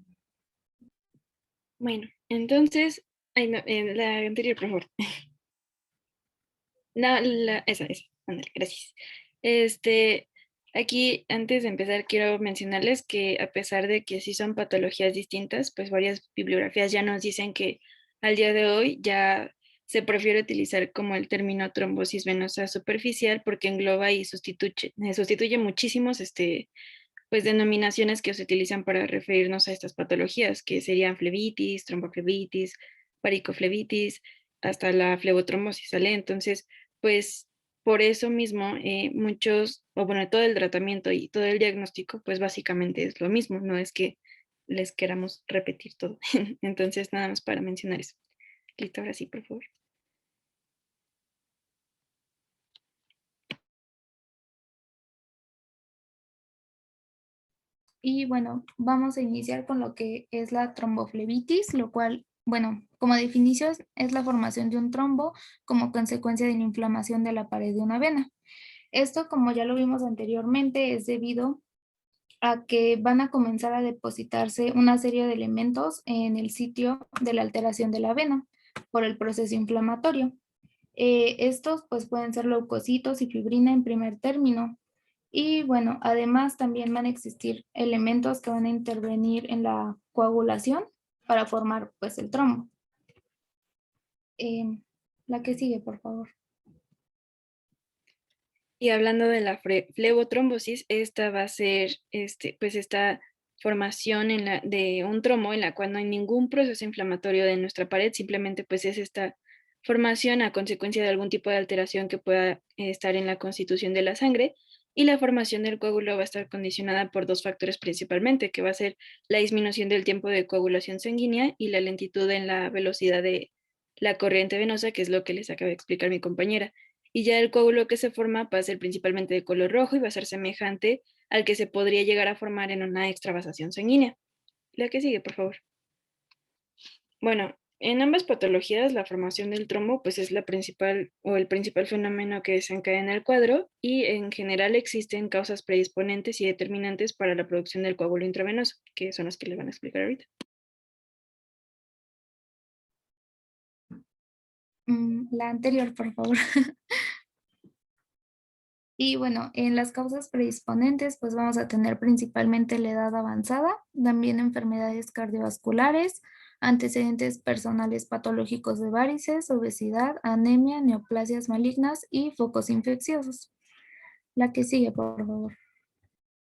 Bueno, entonces, no, en la anterior, por favor. No, esa, ándale, gracias. Aquí, antes de empezar, quiero mencionarles que a pesar de que sí son patologías distintas, pues varias bibliografías ya nos dicen que al día de hoy ya se prefiere utilizar como el término trombosis venosa superficial porque engloba y sustituye muchísimos pues denominaciones que se utilizan para referirnos a estas patologías, que serían flebitis, tromboflebitis, varicoflebitis, hasta la flebotrombosis, ¿sale? Entonces, pues por eso mismo todo el tratamiento y todo el diagnóstico, pues básicamente es lo mismo, no es que les queramos repetir todo. Entonces, nada más para mencionar eso. Listo, ahora sí, por favor. Y bueno, vamos a iniciar con lo que es la tromboflebitis, lo cual, bueno, como definición es la formación de un trombo como consecuencia de la inflamación de la pared de una vena. Esto, como ya lo vimos anteriormente, es debido a que van a comenzar a depositarse una serie de elementos en el sitio de la alteración de la vena, por el proceso inflamatorio. Estos pues pueden ser leucocitos y fibrina en primer término. Y bueno, además también van a existir elementos que van a intervenir en la coagulación para formar pues el trombo. La que sigue, por favor. Y hablando de la flebotrombosis, esta va a ser pues esta formación de un trombo en la cual no hay ningún proceso inflamatorio de nuestra pared, simplemente pues es esta formación a consecuencia de algún tipo de alteración que pueda estar en la constitución de la sangre, y la formación del coágulo va a estar condicionada por dos factores principalmente, que va a ser la disminución del tiempo de coagulación sanguínea y la lentitud en la velocidad de la corriente venosa, que es lo que les acaba de explicar mi compañera. Y ya el coágulo que se forma va a ser principalmente de color rojo y va a ser semejante al que se podría llegar a formar en una extravasación sanguínea. La que sigue, por favor. Bueno, en ambas patologías la formación del trombo pues es la principal o el principal fenómeno que desencadena el cuadro, y en general existen causas predisponentes y determinantes para la producción del coágulo intravenoso, que son las que les van a explicar ahorita. La anterior, por favor. Y bueno, en las causas predisponentes, pues vamos a tener principalmente la edad avanzada, también enfermedades cardiovasculares, antecedentes personales patológicos de varices, obesidad, anemia, neoplasias malignas y focos infecciosos. La que sigue, por favor.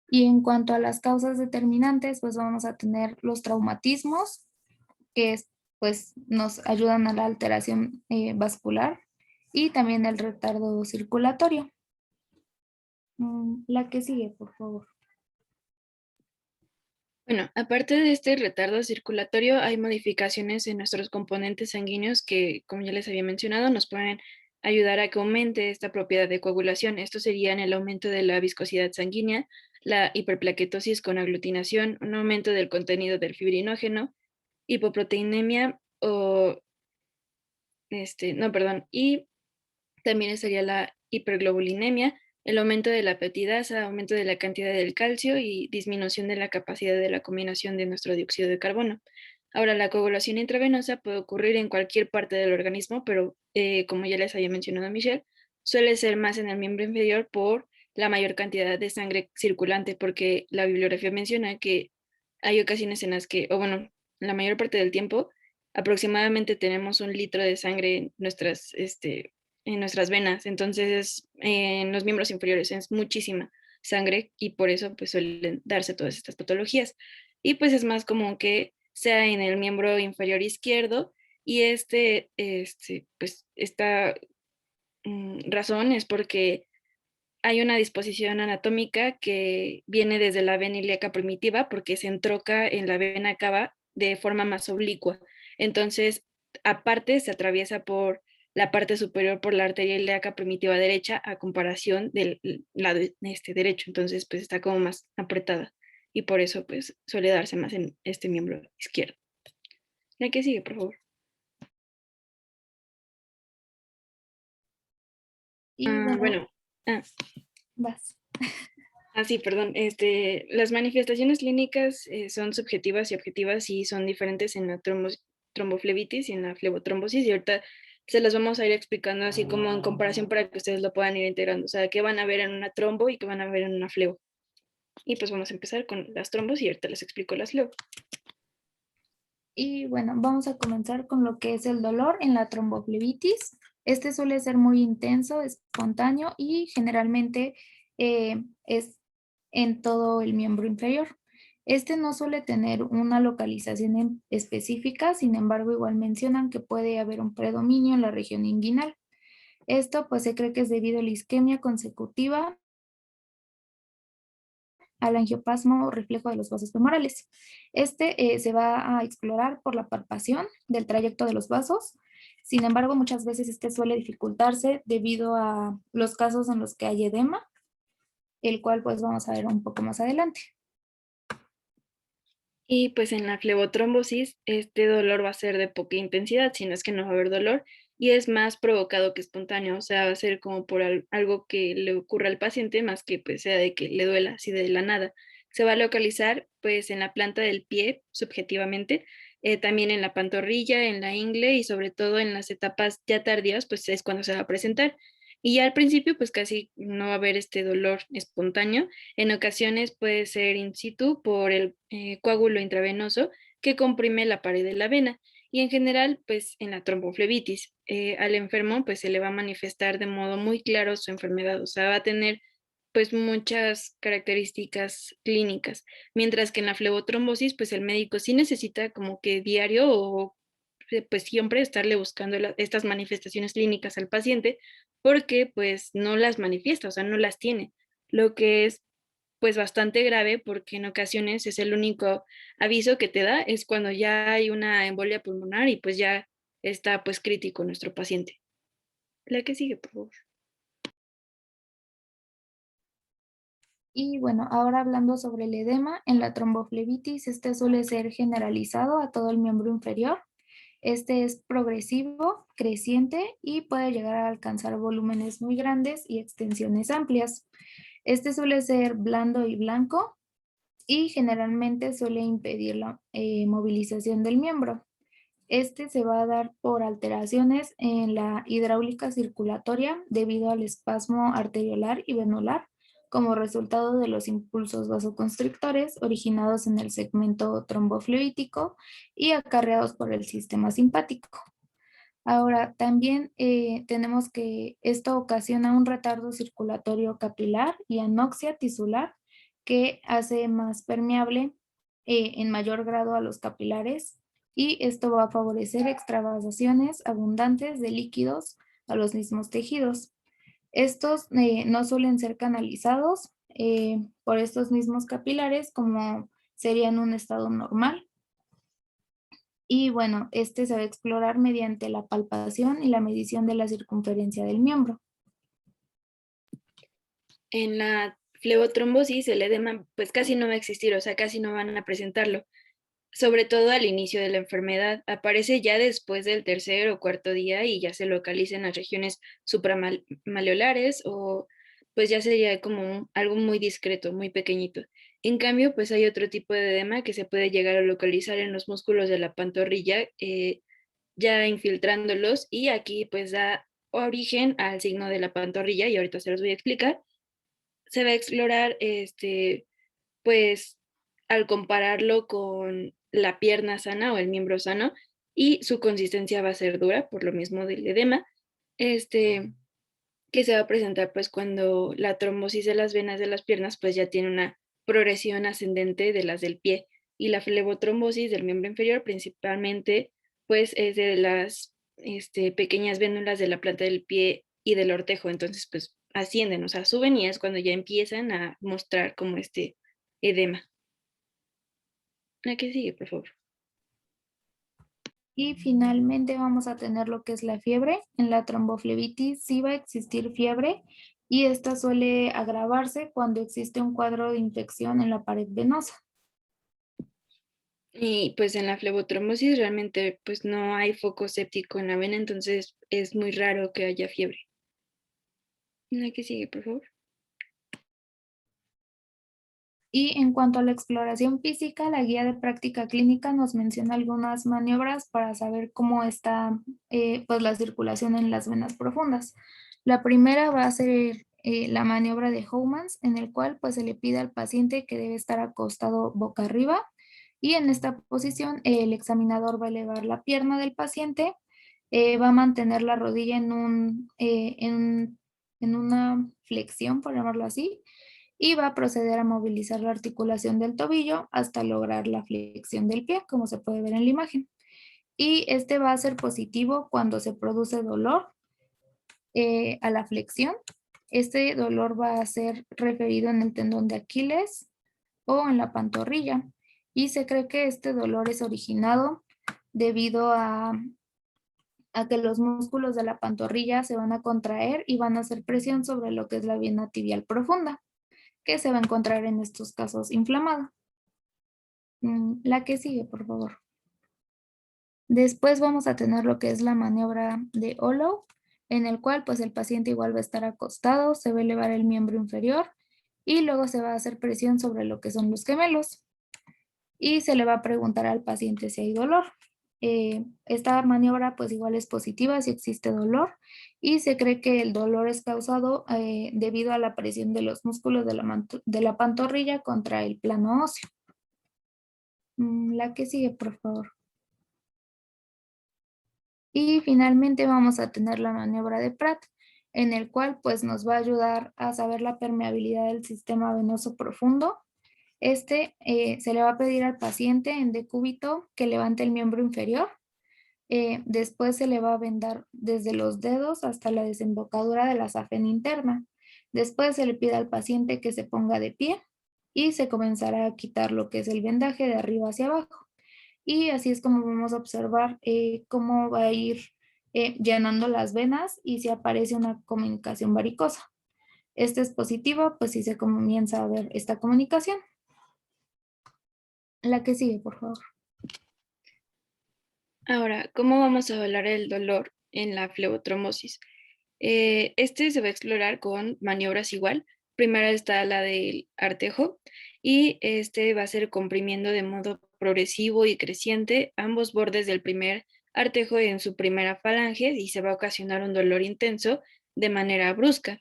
Y en cuanto a las causas determinantes, pues vamos a tener los traumatismos, que pues nos ayudan a la alteración vascular, y también el retardo circulatorio. La que sigue, por favor. Bueno, aparte de este retardo circulatorio, hay modificaciones en nuestros componentes sanguíneos que, como ya les había mencionado, nos pueden ayudar a que aumente esta propiedad de coagulación. Esto serían el aumento de la viscosidad sanguínea, la hiperplaquetosis con aglutinación, un aumento del contenido del fibrinógeno, hipoproteinemia y también estaría la hiperglobulinemia, el aumento de la peptidasa, aumento de la cantidad del calcio y disminución de la capacidad de la combinación de nuestro dióxido de carbono. Ahora, la coagulación intravenosa puede ocurrir en cualquier parte del organismo, pero como ya les había mencionado Michelle, suele ser más en el miembro inferior por la mayor cantidad de sangre circulante, porque la bibliografía menciona que hay ocasiones en las que, o bueno, la mayor parte del tiempo, aproximadamente tenemos 1 litro de sangre en nuestras venas. Entonces en los miembros inferiores es muchísima sangre, y por eso pues suelen darse todas estas patologías. Y pues es más común que sea en el miembro inferior izquierdo, y pues esta razón es porque hay una disposición anatómica que viene desde la vena ilíaca primitiva, porque se entroca en la vena cava de forma más oblicua. Entonces, aparte, se atraviesa por la parte superior por la arteria ilíaca primitiva derecha, a comparación del lado derecho. Entonces, pues está como más apretada, y por eso pues suele darse más en este miembro izquierdo. La que sigue, por favor. Y bueno, vas. Sí, perdón. Las manifestaciones clínicas son subjetivas y objetivas, y son diferentes en la tromboflebitis y en la flebotrombosis, y ahorita se las vamos a ir explicando así como en comparación para que ustedes lo puedan ir integrando. O sea, qué van a ver en una trombo y qué van a ver en una flebo. Y pues vamos a empezar con las trombos y ahorita les explico las flebo. Y bueno, vamos a comenzar con lo que es el dolor en la tromboflebitis. Este suele ser muy intenso, espontáneo, y generalmente es en todo el miembro inferior. Este no suele tener una localización específica, sin embargo, igual mencionan que puede haber un predominio en la región inguinal. Esto pues se cree que es debido a la isquemia consecutiva al angiopasmo o reflejo de los vasos femorales. Se va a explorar por la palpación del trayecto de los vasos. Sin embargo, muchas veces suele dificultarse debido a los casos en los que hay edema, el cual pues vamos a ver un poco más adelante. Y pues en la flebotrombosis, este dolor va a ser de poca intensidad, si no es que no va a haber dolor, y es más provocado que espontáneo. O sea, va a ser como por algo que le ocurra al paciente, más que pues sea de que le duela así de la nada. Se va a localizar pues en la planta del pie subjetivamente, también en la pantorrilla, en la ingle y sobre todo en las etapas ya tardías, pues es cuando se va a presentar. Y ya al principio, pues casi no va a haber este dolor espontáneo. En ocasiones puede ser in situ por el coágulo intravenoso que comprime la pared de la vena. Y en general, pues en la tromboflebitis, al enfermo pues se le va a manifestar de modo muy claro su enfermedad, o sea, va a tener pues muchas características clínicas, mientras que en la flebotrombosis pues el médico sí necesita como que diario o pues siempre estarle buscando estas manifestaciones clínicas al paciente porque pues no las manifiesta, o sea, no las tiene, lo que es pues bastante grave porque en ocasiones es el único aviso que te da, es cuando ya hay una embolia pulmonar y pues ya está pues crítico nuestro paciente. La que sigue, por favor. Y bueno, ahora hablando sobre el edema, en la tromboflebitis, este suele ser generalizado a todo el miembro inferior. Este es progresivo, creciente y puede llegar a alcanzar volúmenes muy grandes y extensiones amplias. Este suele ser blando y blanco y generalmente suele impedir la movilización del miembro. Este se va a dar por alteraciones en la hidráulica circulatoria debido al espasmo arteriolar y venular como resultado de los impulsos vasoconstrictores originados en el segmento tromboflebítico y acarreados por el sistema simpático. Ahora, también tenemos que esto ocasiona un retardo circulatorio capilar y anoxia tisular que hace más permeable en mayor grado a los capilares y esto va a favorecer extravasaciones abundantes de líquidos a los mismos tejidos. Estos no suelen ser canalizados por estos mismos capilares como sería en un estado normal. Y bueno, este se va a explorar mediante la palpación y la medición de la circunferencia del miembro. En la flebotrombosis el edema pues casi no va a existir, o sea, casi no van a presentarlo, sobre todo al inicio de la enfermedad. Aparece ya después del tercer o cuarto día y ya se localiza en las regiones supramaleolares o pues ya sería como algo muy discreto, muy pequeñito. En cambio, pues hay otro tipo de edema que se puede llegar a localizar en los músculos de la pantorrilla, ya infiltrándolos y aquí pues da origen al signo de la pantorrilla y ahorita se los voy a explicar. Se va a explorar, pues al compararlo con la pierna sana o el miembro sano y su consistencia va a ser dura por lo mismo del edema, que se va a presentar pues cuando la trombosis de las venas de las piernas pues ya tiene una progresión ascendente de las del pie y la flebotrombosis del miembro inferior principalmente pues es de las pequeñas vénulas de la planta del pie y del ortejo, entonces pues ascienden, o sea, suben y es cuando ya empiezan a mostrar como este edema. ¿La que sigue, por favor? Y finalmente vamos a tener lo que es la fiebre. En la tromboflebitis sí va a existir fiebre y esta suele agravarse cuando existe un cuadro de infección en la pared venosa. Y pues en la flebotrombosis realmente pues no hay foco séptico en la vena, entonces es muy raro que haya fiebre. ¿La que sigue, por favor? Y en cuanto a la exploración física, la guía de práctica clínica nos menciona algunas maniobras para saber cómo está pues la circulación en las venas profundas. La primera va a ser la maniobra de Howmans, en el cual pues se le pide al paciente que debe estar acostado boca arriba y en esta posición el examinador va a elevar la pierna del paciente, va a mantener la rodilla en una flexión, por llamarlo así, y va a proceder a movilizar la articulación del tobillo hasta lograr la flexión del pie, como se puede ver en la imagen. Y este va a ser positivo cuando se produce dolor a la flexión. Este dolor va a ser referido en el tendón de Aquiles o en la pantorrilla. Y se cree que este dolor es originado debido a que los músculos de la pantorrilla se van a contraer y van a hacer presión sobre lo que es la vena tibial profunda, que se va a encontrar en estos casos inflamada. La que sigue, por favor. Después vamos a tener lo que es la maniobra de Hollow, en el cual pues el paciente igual va a estar acostado, se va a elevar el miembro inferior y luego se va a hacer presión sobre lo que son los gemelos. y se le va a preguntar al paciente si hay dolor. Esta maniobra pues igual es positiva si existe dolor y se cree que el dolor es causado debido a la presión de los músculos de la pantorrilla contra el plano óseo. La que sigue, por favor. Y finalmente vamos a tener la maniobra de Pratt, en el cual pues nos va a ayudar a saber la permeabilidad del sistema venoso profundo. Se le va a pedir al paciente en decúbito que levante el miembro inferior. Después se le va a vendar desde los dedos hasta la desembocadura de la safena interna. Después se le pide al paciente que se ponga de pie y se comenzará a quitar lo que es el vendaje de arriba hacia abajo. Y así es como vamos a observar cómo va a ir llenando las venas y si aparece una comunicación varicosa. Este es positivo, pues si se comienza a ver esta comunicación. La que sigue, por favor. Ahora, ¿cómo vamos a evaluar el dolor en la flebotrombosis? Se va a explorar con maniobras igual. Primero está la del artejo y va a ser comprimiendo de modo progresivo y creciente ambos bordes del primer artejo en su primera falange y se va a ocasionar un dolor intenso de manera brusca.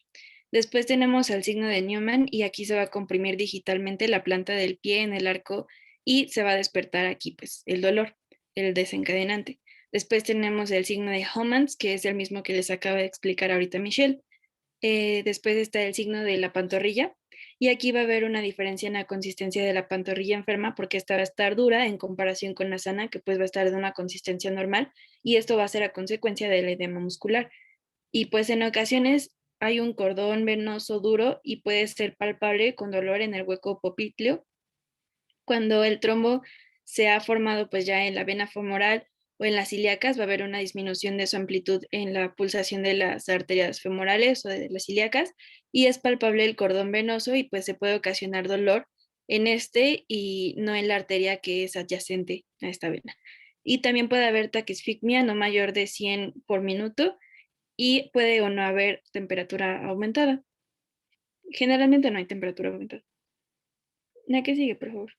Después tenemos el signo de Newman y aquí se va a comprimir digitalmente la planta del pie en el arco y se va a despertar aquí pues el dolor, el desencadenante. Después tenemos el signo de Homans, que es el mismo que les acaba de explicar ahorita Michelle. Después está el signo de la pantorrilla. Y aquí va a haber una diferencia en la consistencia de la pantorrilla enferma porque esta va a estar dura en comparación con la sana, que pues va a estar de una consistencia normal. Y esto va a ser a consecuencia del edema muscular. Y pues en ocasiones hay un cordón venoso duro y puede ser palpable con dolor en el hueco popliteo cuando el trombo se ha formado pues ya en la vena femoral o en las ilíacas, va a haber una disminución de su amplitud en la pulsación de las arterias femorales o de las ilíacas y es palpable el cordón venoso y pues se puede ocasionar dolor en y no en la arteria que es adyacente a esta vena. Y también puede haber taquisficmia no mayor de 100 por minuto y puede o no haber temperatura aumentada. Generalmente no hay temperatura aumentada. ¿La que sigue, por favor?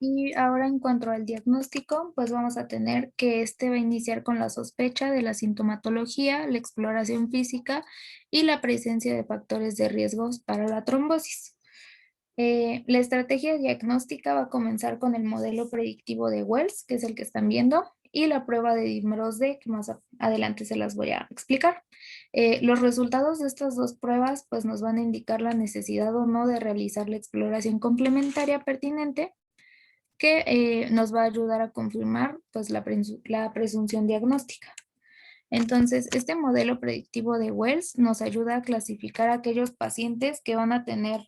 Y ahora en cuanto al diagnóstico, pues vamos a tener que va a iniciar con la sospecha de la sintomatología, la exploración física y la presencia de factores de riesgos para la trombosis. La estrategia diagnóstica va a comenzar con el modelo predictivo de Wells, que es el que están viendo, y la prueba de dímeros D, que más adelante se las voy a explicar. Los resultados de estas dos pruebas pues nos van a indicar la necesidad o no de realizar la exploración complementaria pertinente que nos va a ayudar a confirmar pues, la presunción diagnóstica. Entonces, este modelo predictivo de Wells nos ayuda a clasificar a aquellos pacientes que van a tener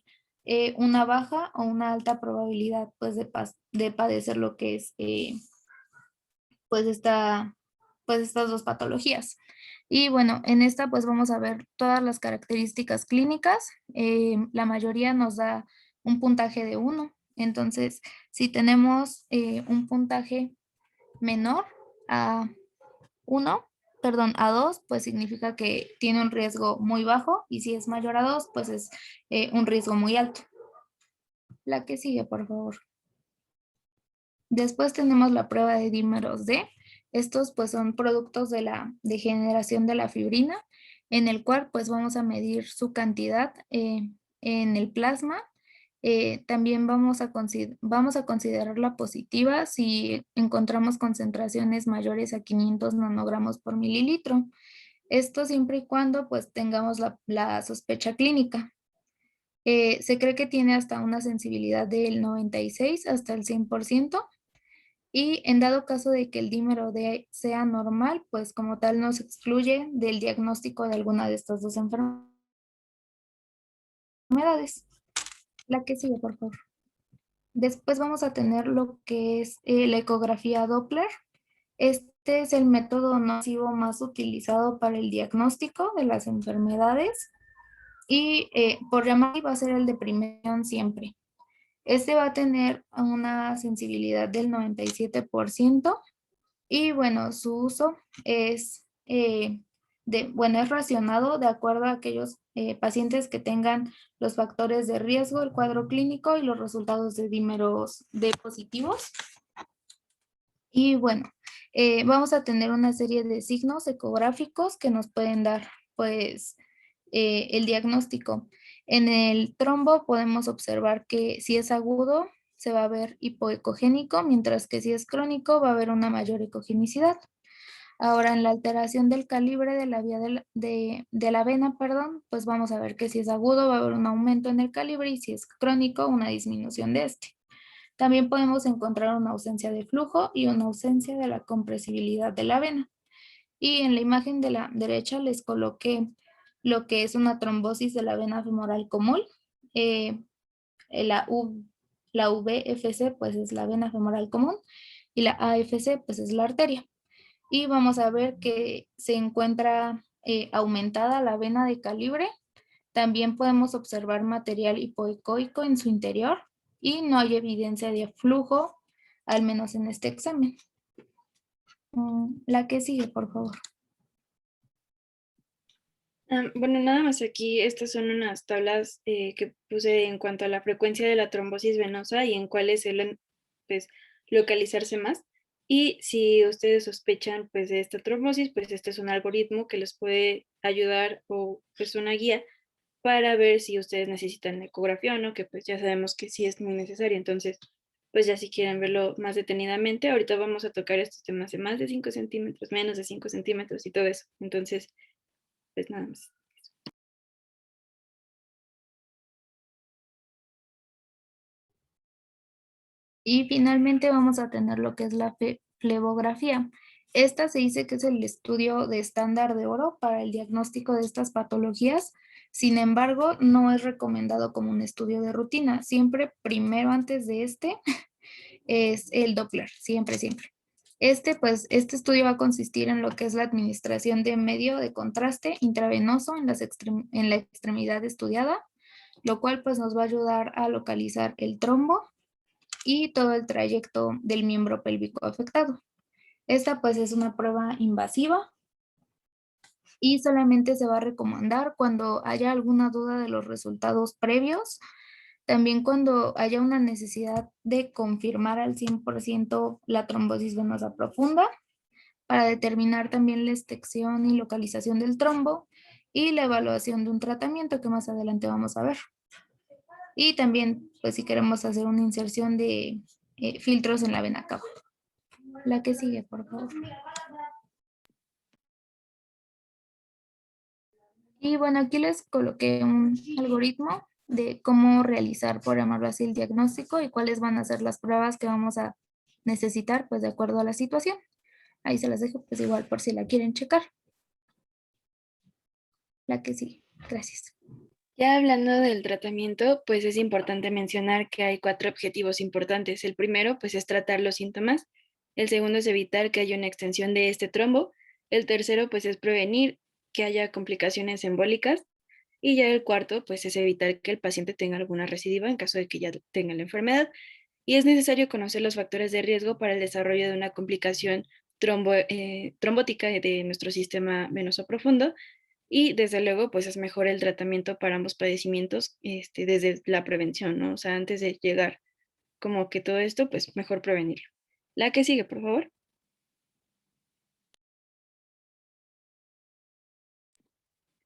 una baja o una alta probabilidad pues, de padecer lo que es pues, estas dos patologías. Y bueno, en esta pues vamos a ver todas las características clínicas. La mayoría nos da un puntaje de 1. Entonces, si tenemos un puntaje menor a 1, perdón, a 2, pues significa que tiene un riesgo muy bajo y si es mayor a 2, pues es un riesgo muy alto. La que sigue, por favor. Después tenemos la prueba de dímeros D. Estos pues son productos de la degeneración de la fibrina, en el cual pues vamos a medir su cantidad en el plasma. También vamos a considerarla positiva si encontramos concentraciones mayores a 500 nanogramos por mililitro. Esto siempre y cuando pues tengamos la sospecha clínica. Se cree que tiene hasta una sensibilidad del 96 hasta el 100%. Y en dado caso de que el dímero D sea normal, pues como tal nos excluye del diagnóstico de alguna de estas dos enfermedades. La que sigue, por favor. Después vamos a tener lo que es la ecografía Doppler. Este es el método no invasivo más utilizado para el diagnóstico de las enfermedades y por llamar va a ser el de primera siempre. Este va a tener una sensibilidad del 97% y bueno, su uso es es racionado de acuerdo a aquellos pacientes que tengan los factores de riesgo, el cuadro clínico y los resultados de dímeros D positivos. Y bueno, vamos a tener una serie de signos ecográficos que nos pueden dar pues el diagnóstico. En el trombo podemos observar que si es agudo se va a ver hipoecogénico, mientras que si es crónico va a haber una mayor ecogenicidad. Ahora, en la alteración del calibre de la vía de la vena, perdón, pues vamos a ver que si es agudo va a haber un aumento en el calibre y si es crónico una disminución de este. También podemos encontrar una ausencia de flujo y una ausencia de la compresibilidad de la vena. Y en la imagen de la derecha les coloqué lo que es una trombosis de la vena femoral común. La VFC pues es la vena femoral común y la AFC pues es la arteria. Y vamos a ver que se encuentra aumentada la vena de calibre. También podemos observar material hipoecoico en su interior y no hay evidencia de flujo, al menos en este examen. La que sigue, por favor. Bueno, nada más aquí, estas son unas tablas que puse en cuanto a la frecuencia de la trombosis venosa y en cuáles suelen pues, localizarse más. Y si ustedes sospechan pues, de esta trombosis, pues este es un algoritmo que les puede ayudar o pues una guía para ver si ustedes necesitan ecografía o no, que pues ya sabemos que sí es muy necesario. Entonces, pues ya si quieren verlo más detenidamente, ahorita vamos a tocar estos temas de más de 5 centímetros, menos de 5 centímetros y todo eso. Entonces, pues nada más. Y finalmente vamos a tener lo que es la flebografía. Esta se dice que es el estudio de estándar de oro para el diagnóstico de estas patologías. Sin embargo, no es recomendado como un estudio de rutina. Siempre primero antes de este es el Doppler, siempre, siempre. Este estudio va a consistir en lo que es la administración de medio de contraste intravenoso en la extremidad estudiada, lo cual pues nos va a ayudar a localizar el trombo y todo el trayecto del miembro pélvico afectado. Esta pues es una prueba invasiva y solamente se va a recomendar cuando haya alguna duda de los resultados previos, también cuando haya una necesidad de confirmar al 100% la trombosis venosa profunda, para determinar también la extensión y localización del trombo y la evaluación de un tratamiento que más adelante vamos a ver. Y también, pues si queremos hacer una inserción de filtros en la vena cava. La que sigue, por favor. Y bueno, aquí les coloqué un algoritmo de cómo realizar, por llamarlo así, el diagnóstico y cuáles van a ser las pruebas que vamos a necesitar, pues de acuerdo a la situación. Ahí se las dejo, pues igual por si la quieren checar. La que sigue. Gracias. Ya hablando del tratamiento, pues es importante mencionar que hay 4 objetivos importantes. El primero, pues es tratar los síntomas. El segundo es evitar que haya una extensión de este trombo. El tercero, pues es prevenir que haya complicaciones embólicas. Y ya el cuarto, pues es evitar que el paciente tenga alguna recidiva en caso de que ya tenga la enfermedad. Y es necesario conocer los factores de riesgo para el desarrollo de una complicación trombótica de nuestro sistema venoso profundo. Y desde luego, pues es mejor el tratamiento para ambos padecimientos desde la prevención, ¿no? O sea, antes de llegar como que todo esto, pues mejor prevenirlo. La que sigue, por favor.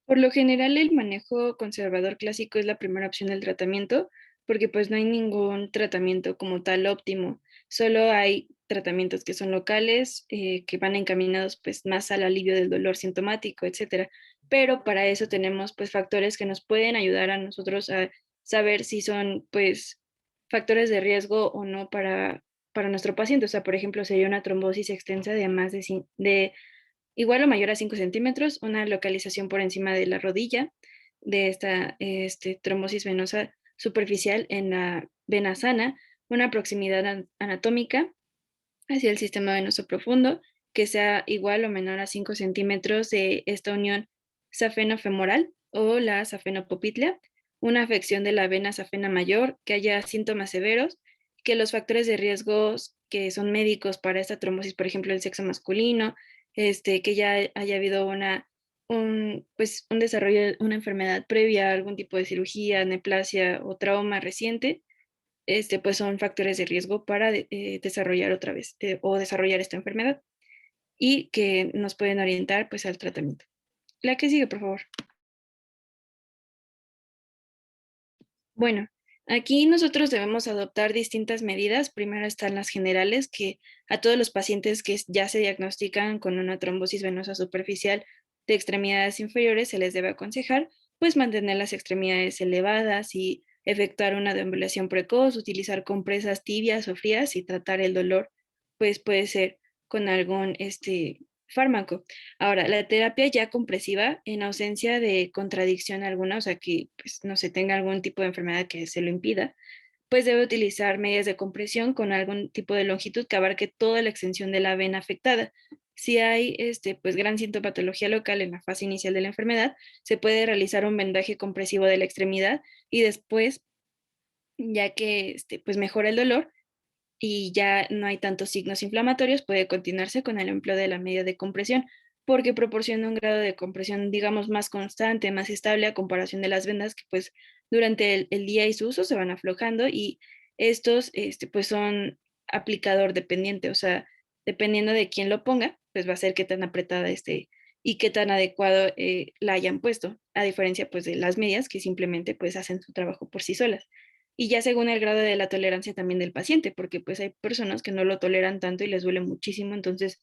Por lo general, el manejo conservador clásico es la primera opción del tratamiento, porque pues no hay ningún tratamiento como tal óptimo. Solo hay tratamientos que son locales, que van encaminados pues más al alivio del dolor sintomático, etcétera. Pero para eso tenemos pues factores que nos pueden ayudar a nosotros a saber si son pues factores de riesgo o no para nuestro paciente. O sea, por ejemplo, sería una trombosis extensa de más de igual o mayor a 5 centímetros, una localización por encima de la rodilla de esta trombosis venosa superficial en la vena sana, una proximidad anatómica hacia el sistema venoso profundo que sea igual o menor a 5 centímetros de esta unión safeno-femoral o la safenopopltea, una afección de la vena safena mayor, que haya síntomas severos, que los factores de riesgos que son médicos para esta trombosis, por ejemplo, el sexo masculino, que ya haya habido una un desarrollo de una enfermedad previa, algún tipo de cirugía, neoplasia o trauma reciente, pues son factores de riesgo para desarrollar otra vez o desarrollar esta enfermedad y que nos pueden orientar pues al tratamiento. La que sigue, por favor. Bueno, aquí nosotros debemos adoptar distintas medidas. Primero están las generales, que a todos los pacientes que ya se diagnostican con una trombosis venosa superficial de extremidades inferiores se les debe aconsejar pues mantener las extremidades elevadas y efectuar una deambulación precoz, utilizar compresas tibias o frías y tratar el dolor, pues puede ser con algún fármaco. Ahora, la terapia ya compresiva, en ausencia de contradicción alguna, o sea, que pues, no se tenga algún tipo de enfermedad que se lo impida, pues debe utilizar medias de compresión con algún tipo de longitud que abarque toda la extensión de la vena afectada. Si hay pues, gran sintomatología local en la fase inicial de la enfermedad, se puede realizar un vendaje compresivo de la extremidad y después, ya que pues, mejora el dolor, y ya no hay tantos signos inflamatorios, puede continuarse con el empleo de la media de compresión, porque proporciona un grado de compresión, digamos, más constante, más estable a comparación de las vendas que pues durante el día y su uso se van aflojando y estos pues son aplicador dependiente, o sea, dependiendo de quién lo ponga, pues va a ser qué tan apretada esté y qué tan adecuado la hayan puesto, a diferencia pues de las medias que simplemente pues hacen su trabajo por sí solas y ya según el grado de la tolerancia también del paciente, porque pues hay personas que no lo toleran tanto y les duele muchísimo, entonces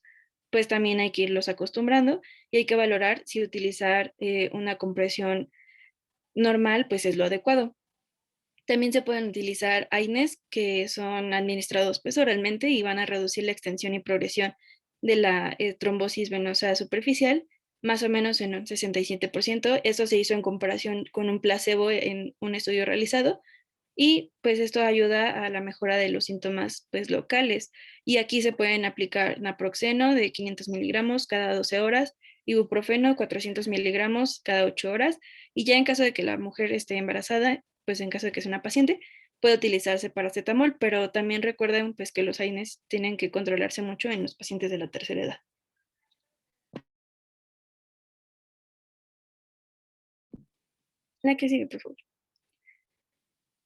pues también hay que irlos acostumbrando y hay que valorar si utilizar una compresión normal pues es lo adecuado. También se pueden utilizar AINES que son administrados pues oralmente y van a reducir la extensión y progresión de la trombosis venosa superficial más o menos en un 67%. Esto se hizo en comparación con un placebo en un estudio realizado y pues esto ayuda a la mejora de los síntomas pues locales. Y aquí se pueden aplicar naproxeno de 500 miligramos cada 12 horas, ibuprofeno 400 miligramos cada 8 horas. Y ya en caso de que la mujer esté embarazada, pues en caso de que sea una paciente, puede utilizarse paracetamol, pero también recuerden pues que los AINES tienen que controlarse mucho en los pacientes de la tercera edad. La que sigue, por favor.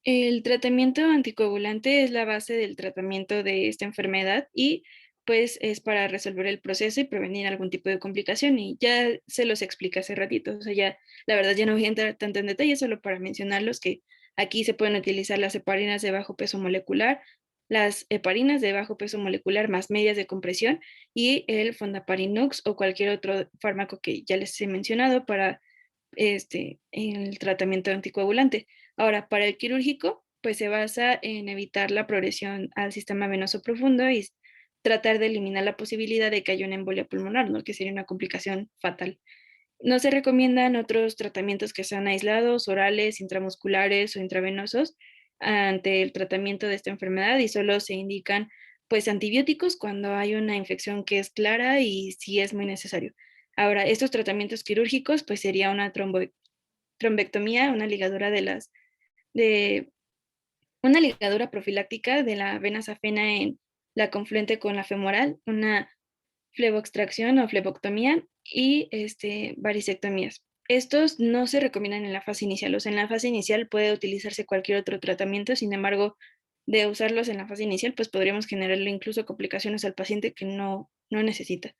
El tratamiento anticoagulante es la base del tratamiento de esta enfermedad y pues es para resolver el proceso y prevenir algún tipo de complicación y ya se los expliqué hace ratito, o sea, ya la verdad ya no voy a entrar tanto en detalle, solo para mencionarlos que aquí se pueden utilizar las heparinas de bajo peso molecular, las heparinas de bajo peso molecular más medias de compresión y el fondaparinux o cualquier otro fármaco que ya les he mencionado para el tratamiento anticoagulante. Ahora, para el quirúrgico, pues se basa en evitar la progresión al sistema venoso profundo y tratar de eliminar la posibilidad de que haya una embolia pulmonar, ¿no? Que sería una complicación fatal. No se recomiendan otros tratamientos que sean aislados, orales, intramusculares o intravenosos ante el tratamiento de esta enfermedad y solo se indican pues antibióticos cuando hay una infección que es clara y si es muy necesario. Ahora, estos tratamientos quirúrgicos pues sería una trombectomía, una ligadura de una ligadura profiláctica de la vena safena en la confluente con la femoral, una fleboextracción o fleboctomía y varicectomías. Estos no se recomiendan en la fase inicial, o sea, en la fase inicial puede utilizarse cualquier otro tratamiento, sin embargo, de usarlos en la fase inicial, pues podríamos generarle incluso complicaciones al paciente que no necesita.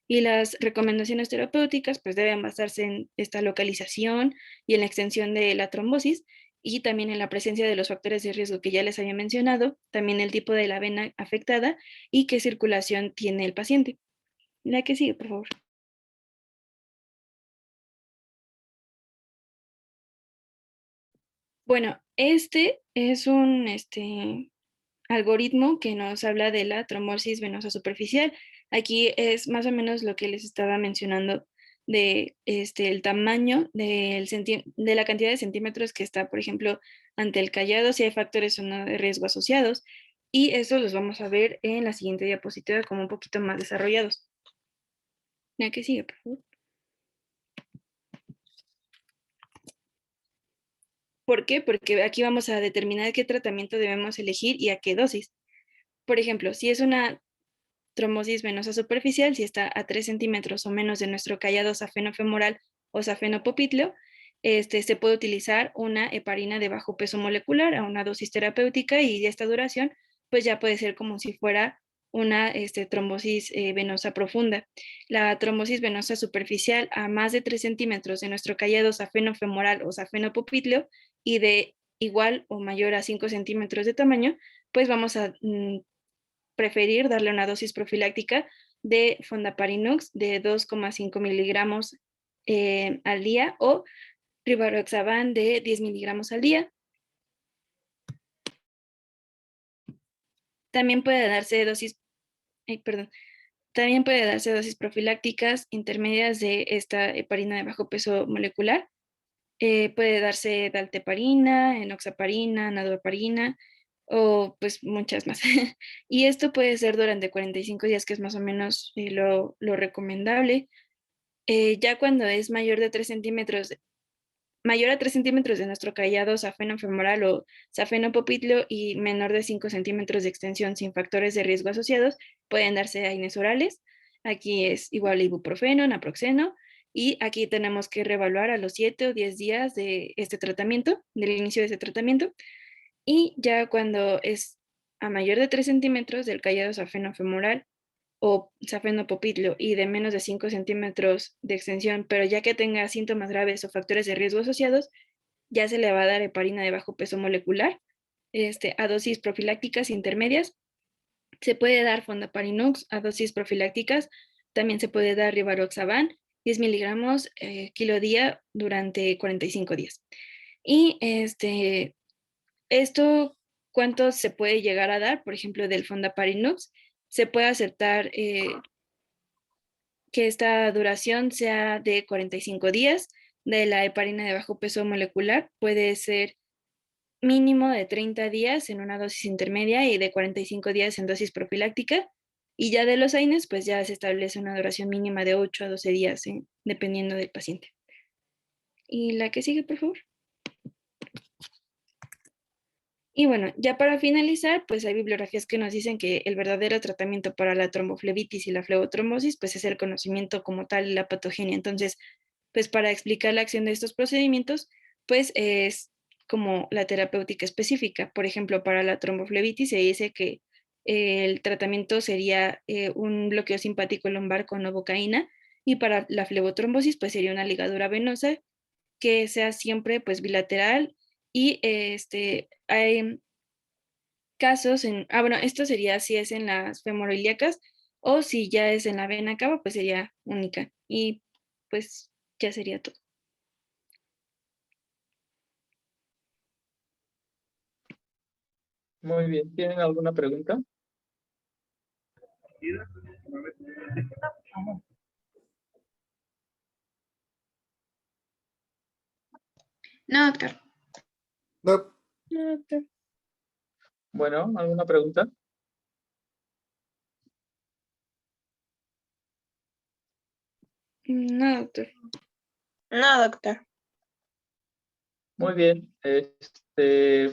Y las recomendaciones terapéuticas pues deben basarse en esta localización y en la extensión de la trombosis y también en la presencia de los factores de riesgo que ya les había mencionado, también el tipo de la vena afectada y qué circulación tiene el paciente. La que sigue, por favor. Bueno, este es un algoritmo que nos habla de la trombosis venosa superficial. Aquí es más o menos lo que les estaba mencionando de el tamaño de la cantidad de centímetros que está, por ejemplo, ante el callado, si hay factores o no de riesgo asociados. Y eso los vamos a ver en la siguiente diapositiva como un poquito más desarrollados. La que sigue, por favor. ¿Por qué? Porque aquí vamos a determinar qué tratamiento debemos elegir y a qué dosis. Por ejemplo, si es una trombosis venosa superficial, si está a 3 centímetros o menos de nuestro callado safenofemoral o safenopopliteo, se puede utilizar una heparina de bajo peso molecular a una dosis terapéutica, y de esta duración pues ya puede ser como si fuera una trombosis venosa profunda. La trombosis venosa superficial a más de 3 centímetros de nuestro callado safenofemoral o safenopopliteo y de igual o mayor a 5 centímetros de tamaño, pues vamos a preferir darle una dosis profiláctica de fondaparinux de 2,5 miligramos al día, o rivaroxaban de 10 miligramos al día. También puede darse dosis profilácticas intermedias de esta heparina de bajo peso molecular. Puede darse dalteparina, enoxaparina, nadoparina o pues muchas más. Y esto puede ser durante 45 días, que es más o menos lo recomendable. Ya cuando es mayor a 3 centímetros de nuestro callado safenofemoral o safenopopliteo y menor de 5 centímetros de extensión sin factores de riesgo asociados, pueden darse AINES orales. Aquí es igual ibuprofeno, naproxeno, y aquí tenemos que reevaluar a los 7 o 10 días de este tratamiento, del inicio de este tratamiento. Y ya cuando es a mayor de 3 centímetros del callado safenofemoral o safenopopliteo y de menos de 5 centímetros de extensión, pero ya que tenga síntomas graves o factores de riesgo asociados, ya se le va a dar heparina de bajo peso molecular a dosis profilácticas intermedias. Se puede dar fondaparinux a dosis profilácticas. También se puede dar rivaroxaban 10 miligramos kilo día durante 45 días. Y esto, ¿cuánto se puede llegar a dar? Por ejemplo, del fondaparinux, se puede aceptar que esta duración sea de 45 días. De la heparina de bajo peso molecular puede ser mínimo de 30 días en una dosis intermedia y de 45 días en dosis profiláctica. Y ya de los AINES, pues ya se establece una duración mínima de 8 a 12 días, dependiendo del paciente. Y la que sigue, por favor. Y bueno, ya para finalizar, pues hay bibliografías que nos dicen que el verdadero tratamiento para la tromboflebitis y la flebotrombosis, pues es el conocimiento como tal y la patogenia. Entonces, pues para explicar la acción de estos procedimientos, pues es como la terapéutica específica. Por ejemplo, para la tromboflebitis se dice que el tratamiento sería un bloqueo simpático lumbar con novocaína, y para la flebotrombosis, pues sería una ligadura venosa que sea siempre pues bilateral. Y hay casos bueno, esto sería si es en las femoroilíacas, o si ya es en la vena cava, pues sería única. Y pues ya sería todo. Muy bien. ¿Tienen alguna pregunta? No, doctor. No, No, doctor. Bueno, ¿alguna pregunta? No, doctor. No, doctor. Muy bien.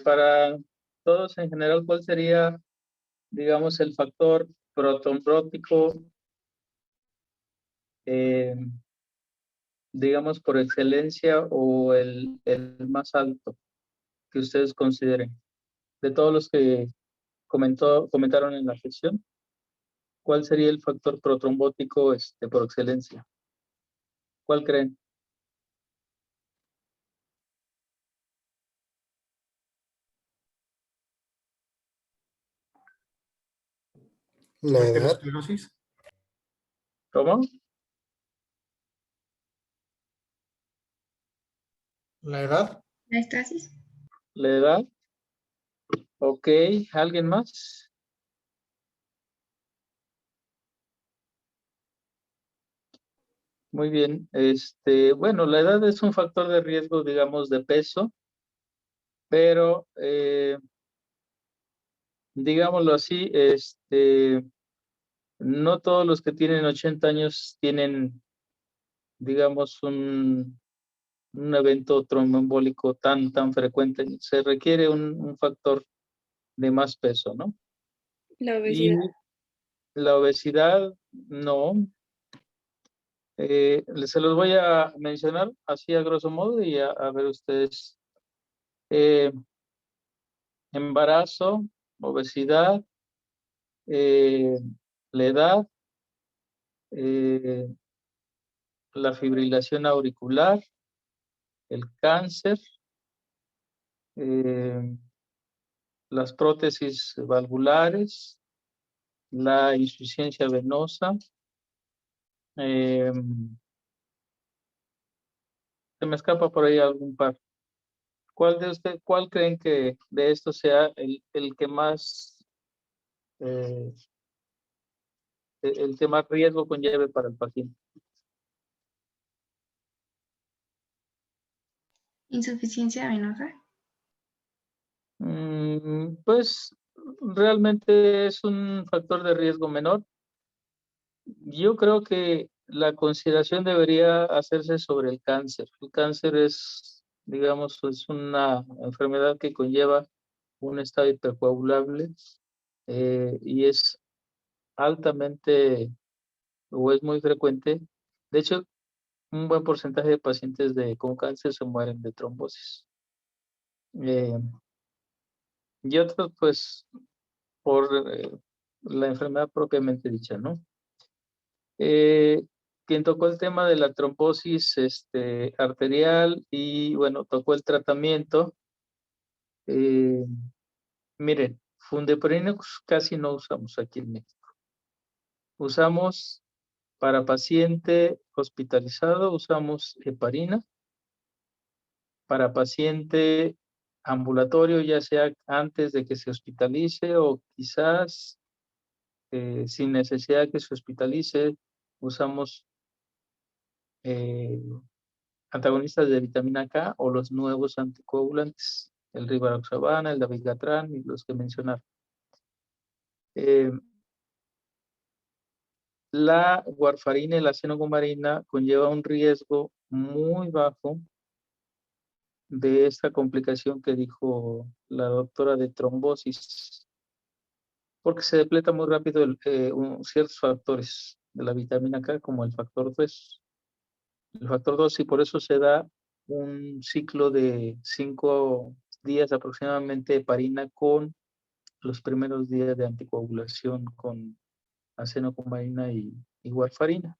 Para todos en general, ¿cuál sería, digamos, el factor protrombótico, digamos, por excelencia, o el más alto que ustedes consideren? De todos los que comentaron en la sesión, ¿cuál sería el factor protrombótico por excelencia? ¿Cuál creen? la ¿La edad, esclerosis? ¿Cómo? ¿La edad? ¿La estasis? ¿La edad? Ok, ¿alguien más? Muy bien. Bueno, la edad es un factor de riesgo, digamos, de peso, pero digámoslo así, no todos los que tienen 80 años tienen, digamos, un evento tromboembólico tan frecuente. Se requiere un factor de más peso, ¿no? La Y obesidad. La obesidad, no. Se los voy a mencionar así a grosso modo y a ver ustedes. Embarazo, obesidad, la edad, la fibrilación auricular, el cáncer, las prótesis valvulares, la insuficiencia venosa. Se me escapa por ahí algún par. ¿Cuál creen que de estos sea el que más el que más riesgo conlleve para el paciente? Insuficiencia venosa. Pues realmente es un factor de riesgo menor. Yo creo que la consideración debería hacerse sobre el cáncer. El cáncer es, digamos, es una enfermedad que conlleva un estado hipercoagulable y es altamente o es muy frecuente. De hecho, un buen porcentaje de pacientes con cáncer se mueren de trombosis. Y otros, pues, por la enfermedad propiamente dicha, ¿no? Quien tocó el tema de la trombosis arterial y, bueno, tocó el tratamiento. Miren, fundeprina casi no usamos aquí en México. Usamos para paciente hospitalizado, usamos heparina. Para paciente ambulatorio, ya sea antes de que se hospitalice o quizás sin necesidad de que se hospitalice, usamos antagonistas de vitamina K o los nuevos anticoagulantes, el rivaroxabana, el dabigatran y los que mencionaron. La warfarina y la xenogomarina conlleva un riesgo muy bajo de esta complicación que dijo la doctora de trombosis, porque se depleta muy rápido ciertos factores de la vitamina K, como el factor 2. El factor 2, y por eso se da un ciclo de 5 días aproximadamente de heparina con los primeros días de anticoagulación con acenocomarina y warfarina.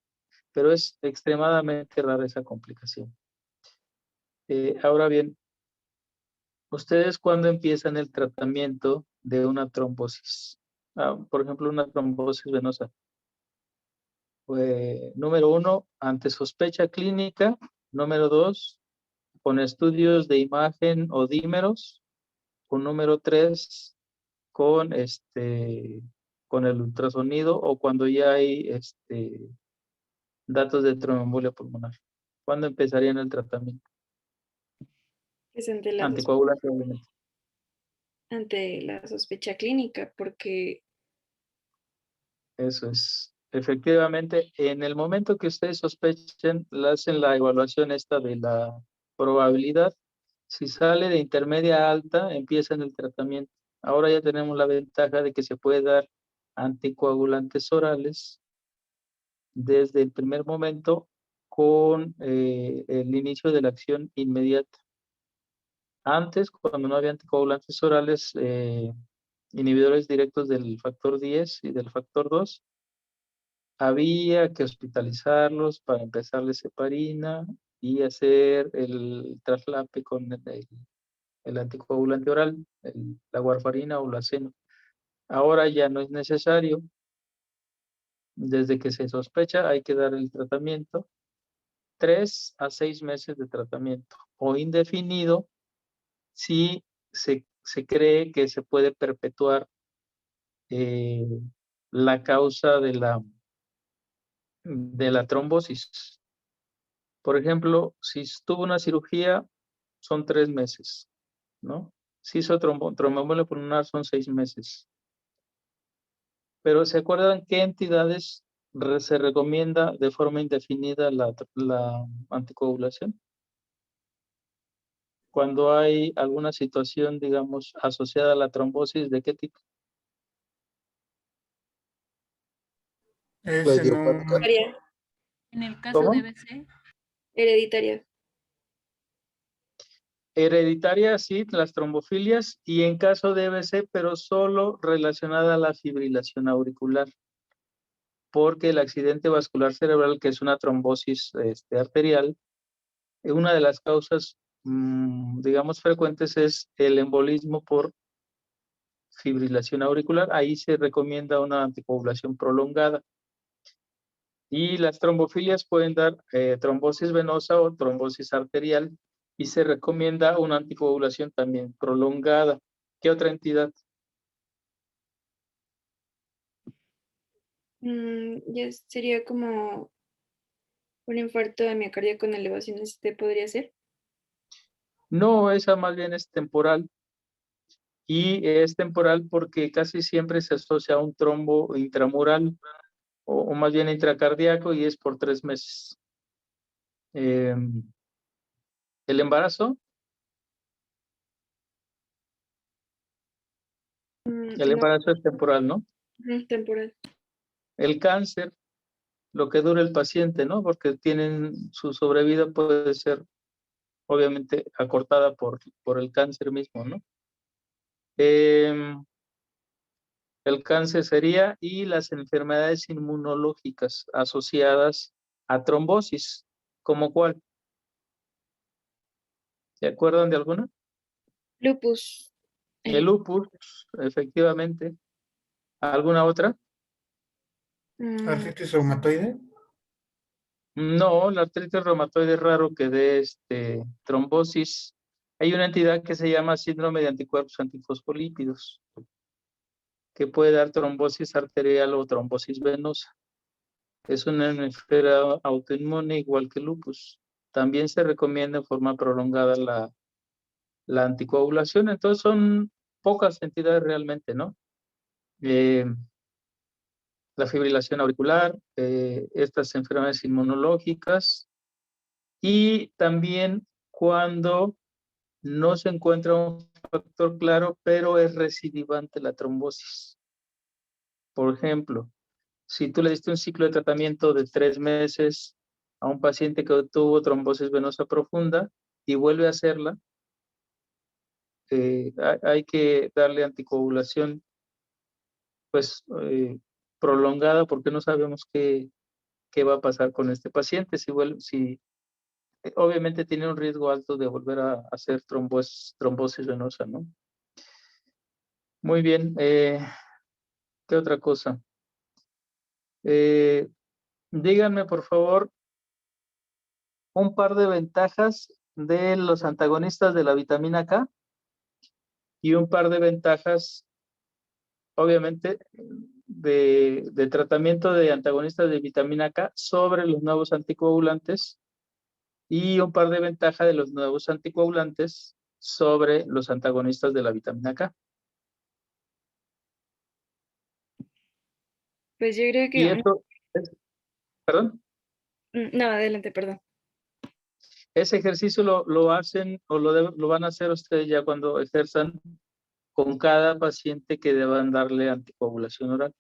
Pero es extremadamente rara esa complicación. Ahora bien, ¿ustedes cuándo empiezan el tratamiento de una trombosis? Por ejemplo, una trombosis venosa. Pues, número 1, ante sospecha clínica. Número 2, con estudios de imagen o dímeros. O número 3, con el ultrasonido o cuando ya hay datos de tromboembolia pulmonar. ¿Cuándo empezarían el tratamiento? Es Anticoagulante, obviamente. ante la sospecha clínica, porque Eso es. Efectivamente, en el momento que ustedes sospechen, le hacen la evaluación esta de la probabilidad. Si sale de intermedia a alta, empiezan el tratamiento. Ahora ya tenemos la ventaja de que se puede dar anticoagulantes orales desde el primer momento con el inicio de la acción inmediata. Antes, cuando no había anticoagulantes orales, inhibidores directos del factor 10 y del factor 2, había que hospitalizarlos para empezarles heparina y hacer el traslape con el anticoagulante oral, la warfarina o la seno. Ahora ya no es necesario. Desde que se sospecha hay que dar el tratamiento. 3 a 6 meses de tratamiento o indefinido si se cree que se puede perpetuar la causa de la trombosis. Por ejemplo, si tuvo una cirugía, son 3 meses, ¿no? Si hizo tromboembolia pulmonar, son 6 meses. Pero ¿se acuerdan qué entidades se recomienda de forma indefinida la anticoagulación? Cuando hay alguna situación, digamos, asociada a la trombosis, ¿de qué tipo? La Ese no. idiopática. Hereditaria. En el caso ¿Cómo? de BC, Hereditaria. Hereditaria, sí, las trombofilias, y en caso de EBC, pero solo relacionada a la fibrilación auricular, porque el accidente vascular cerebral, que es una trombosis arterial, una de las causas, digamos, frecuentes es el embolismo por fibrilación auricular. Ahí se recomienda una anticoagulación prolongada. Y las trombofilias pueden dar trombosis venosa o trombosis arterial, y se recomienda una anticoagulación también prolongada. ¿Qué otra entidad? Ya sería como un infarto de miocardio con elevaciones podría ser. No, esa más bien es temporal. Y es temporal porque casi siempre se asocia a un trombo intramural o más bien intracardíaco, y es por 3 meses. El embarazo, el No, embarazo es temporal, ¿no? temporal. El cáncer, lo que dura el paciente, ¿no? Porque su sobrevida puede ser obviamente acortada por el cáncer mismo, ¿no? El cáncer sería, y las enfermedades inmunológicas asociadas a trombosis, ¿como cuál? ¿Se acuerdan de alguna? Lupus. El lupus, efectivamente. ¿Alguna otra? Artritis reumatoide. No, la artritis reumatoide es raro que dé trombosis. Hay una entidad que se llama síndrome de anticuerpos antifosfolípidos, que puede dar trombosis arterial o trombosis venosa. Es una enfermedad autoinmune igual que el lupus. También se recomienda en forma prolongada la anticoagulación. Entonces son pocas entidades realmente, ¿no? La fibrilación auricular, estas enfermedades inmunológicas, y también cuando no se encuentra un factor claro, pero es recidivante la trombosis. Por ejemplo, si tú le diste un ciclo de tratamiento de 3 meses a un paciente que tuvo trombosis venosa profunda y vuelve a hacerla, hay que darle anticoagulación pues prolongada, porque no sabemos qué va a pasar con este paciente. Si obviamente tiene un riesgo alto de volver a hacer trombosis venosa, ¿no? Muy bien. ¿Qué otra cosa? Díganme, por favor, un par de ventajas de los antagonistas de la vitamina K y un par de ventajas, obviamente, de tratamiento de antagonistas de vitamina K sobre los nuevos anticoagulantes, y un par de ventajas de los nuevos anticoagulantes sobre los antagonistas de la vitamina K. Pues yo creo Y que... eso, perdón, No, adelante, perdón. ese ejercicio lo hacen o lo van a hacer ustedes ya cuando ejerzan con cada paciente que deban darle anticoagulación oral.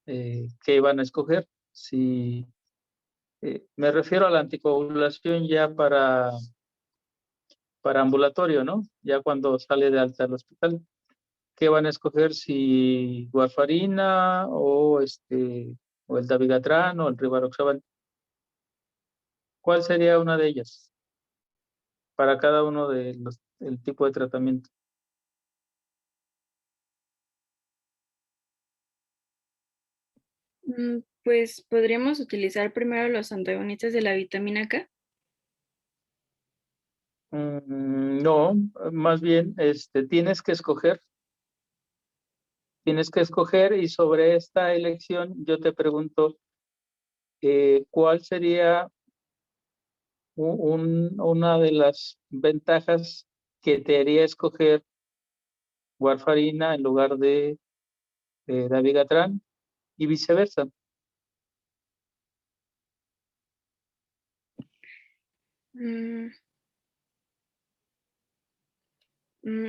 ¿Qué van a escoger? Si me refiero a la anticoagulación ya para ambulatorio, ¿no? Ya cuando sale de alta al hospital. ¿Qué van a escoger? Si warfarina o el dabigatran o el rivaroxaban. ¿Cuál sería una de ellas para cada uno de el tipo de tratamiento? Pues podríamos utilizar primero los antagonistas de la vitamina K. No, más bien tienes que escoger, y sobre esta elección yo te pregunto, ¿cuál sería una de las ventajas que te haría escoger warfarina en lugar de dabigatran, y viceversa? Mm,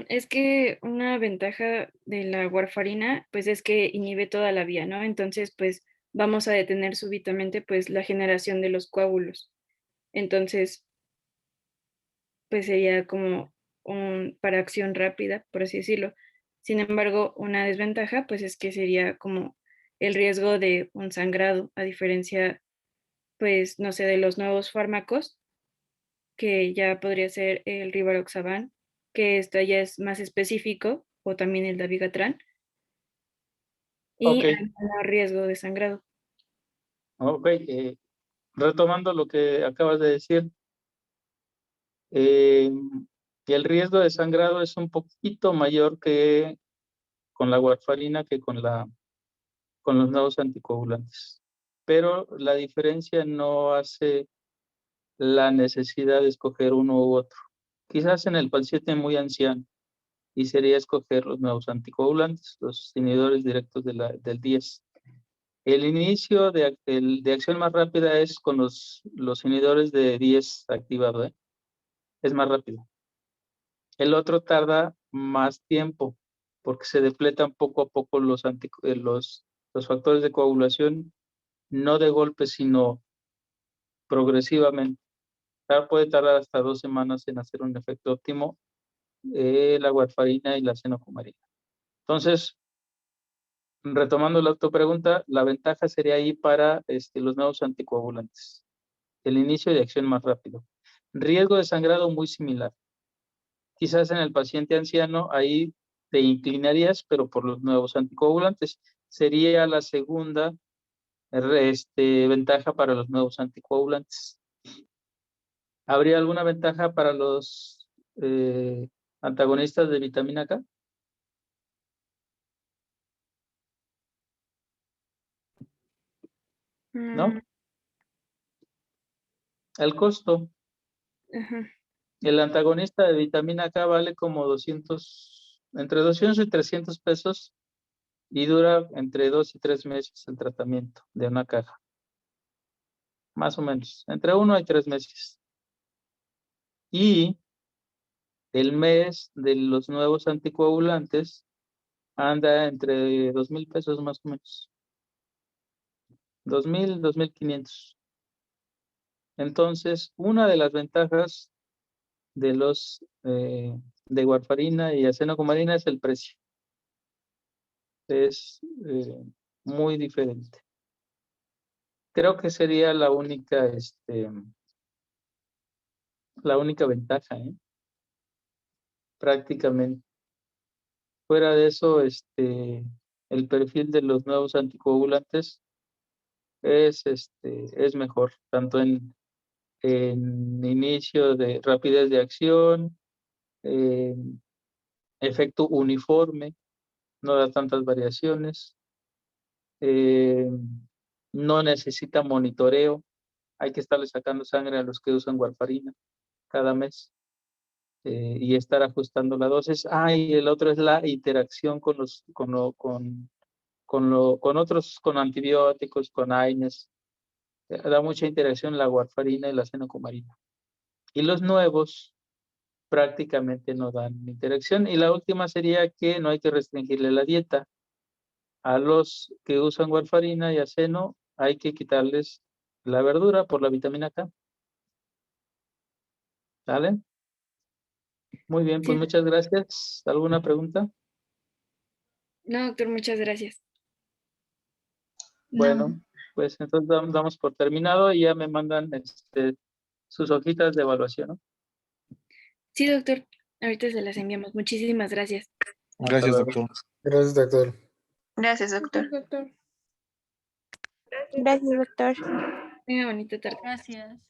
Es que una ventaja de la warfarina, pues es que inhibe toda la vía, ¿no? Entonces, pues vamos a detener súbitamente pues la generación de los coágulos. Entonces, pues sería como para acción rápida, por así decirlo. Sin embargo, una desventaja pues es que sería como el riesgo de un sangrado, a diferencia pues no sé, de los nuevos fármacos, que ya podría ser el Rivaroxaban, que esto ya es más específico, o también el Dabigatran, y Ok, hay menor riesgo de sangrado. ok. Retomando lo que acabas de decir, eh, el riesgo de sangrado es un poquito mayor que con la warfarina que con los nuevos anticoagulantes. Pero la diferencia no hace la necesidad de escoger uno u otro. Quizás en el paciente muy anciano, y sería escoger los nuevos anticoagulantes, los inhibidores directos del 10. El inicio de acción más rápida es con los inhibidores de 10 activado, ¿eh? Es más rápido. El otro tarda más tiempo porque se depletan poco a poco los factores de coagulación, no de golpe, sino progresivamente. Puede tardar hasta 2 semanas en hacer un efecto óptimo la warfarina y la cenocumarina. Entonces, retomando la pregunta, la ventaja sería ahí para los nuevos anticoagulantes. El inicio de acción más rápido. Riesgo de sangrado muy similar. Quizás en el paciente anciano ahí te inclinarías, pero por los nuevos anticoagulantes. Sería la segunda ventaja para los nuevos anticoagulantes. ¿Habría alguna ventaja para los antagonistas de vitamina K? ¿No? El costo. Ajá. El antagonista de vitamina K vale como entre 200 y 300 pesos y dura entre 2 y 3 meses el tratamiento de una caja. Más o menos, entre 1 y 3 meses. Y el mes de los nuevos anticoagulantes anda entre 2,000 pesos más o menos. 2,000, 2,500. Entonces, una de las ventajas de los de warfarina y acenocumarina es el precio. Es muy diferente. Creo que sería la única ventaja, prácticamente. Fuera de eso, el perfil de los nuevos anticoagulantes es mejor, tanto en inicio de rapidez de acción, efecto uniforme, no da tantas variaciones, no necesita monitoreo, hay que estarle sacando sangre a los que usan warfarina cada mes y estar ajustando la dosis. Y el otro es la interacción con con antibióticos, con AINES. Da mucha interacción la warfarina y la cenocumarina. Y los nuevos prácticamente no dan interacción. Y la última sería que no hay que restringirle la dieta. A los que usan warfarina y aceno hay que quitarles la verdura por la vitamina K. ¿Sale? Muy bien, pues Sí. muchas gracias. ¿Alguna pregunta? No, doctor, muchas gracias. Bueno, pues entonces damos por terminado y ya me mandan sus hojitas de evaluación, ¿no? Sí, doctor, ahorita se las enviamos. Muchísimas gracias. Hasta Gracias, luego. doctor. Gracias, doctor. Gracias, doctor. Doctor. Gracias, doctor. Tenga bonita tarde. Gracias.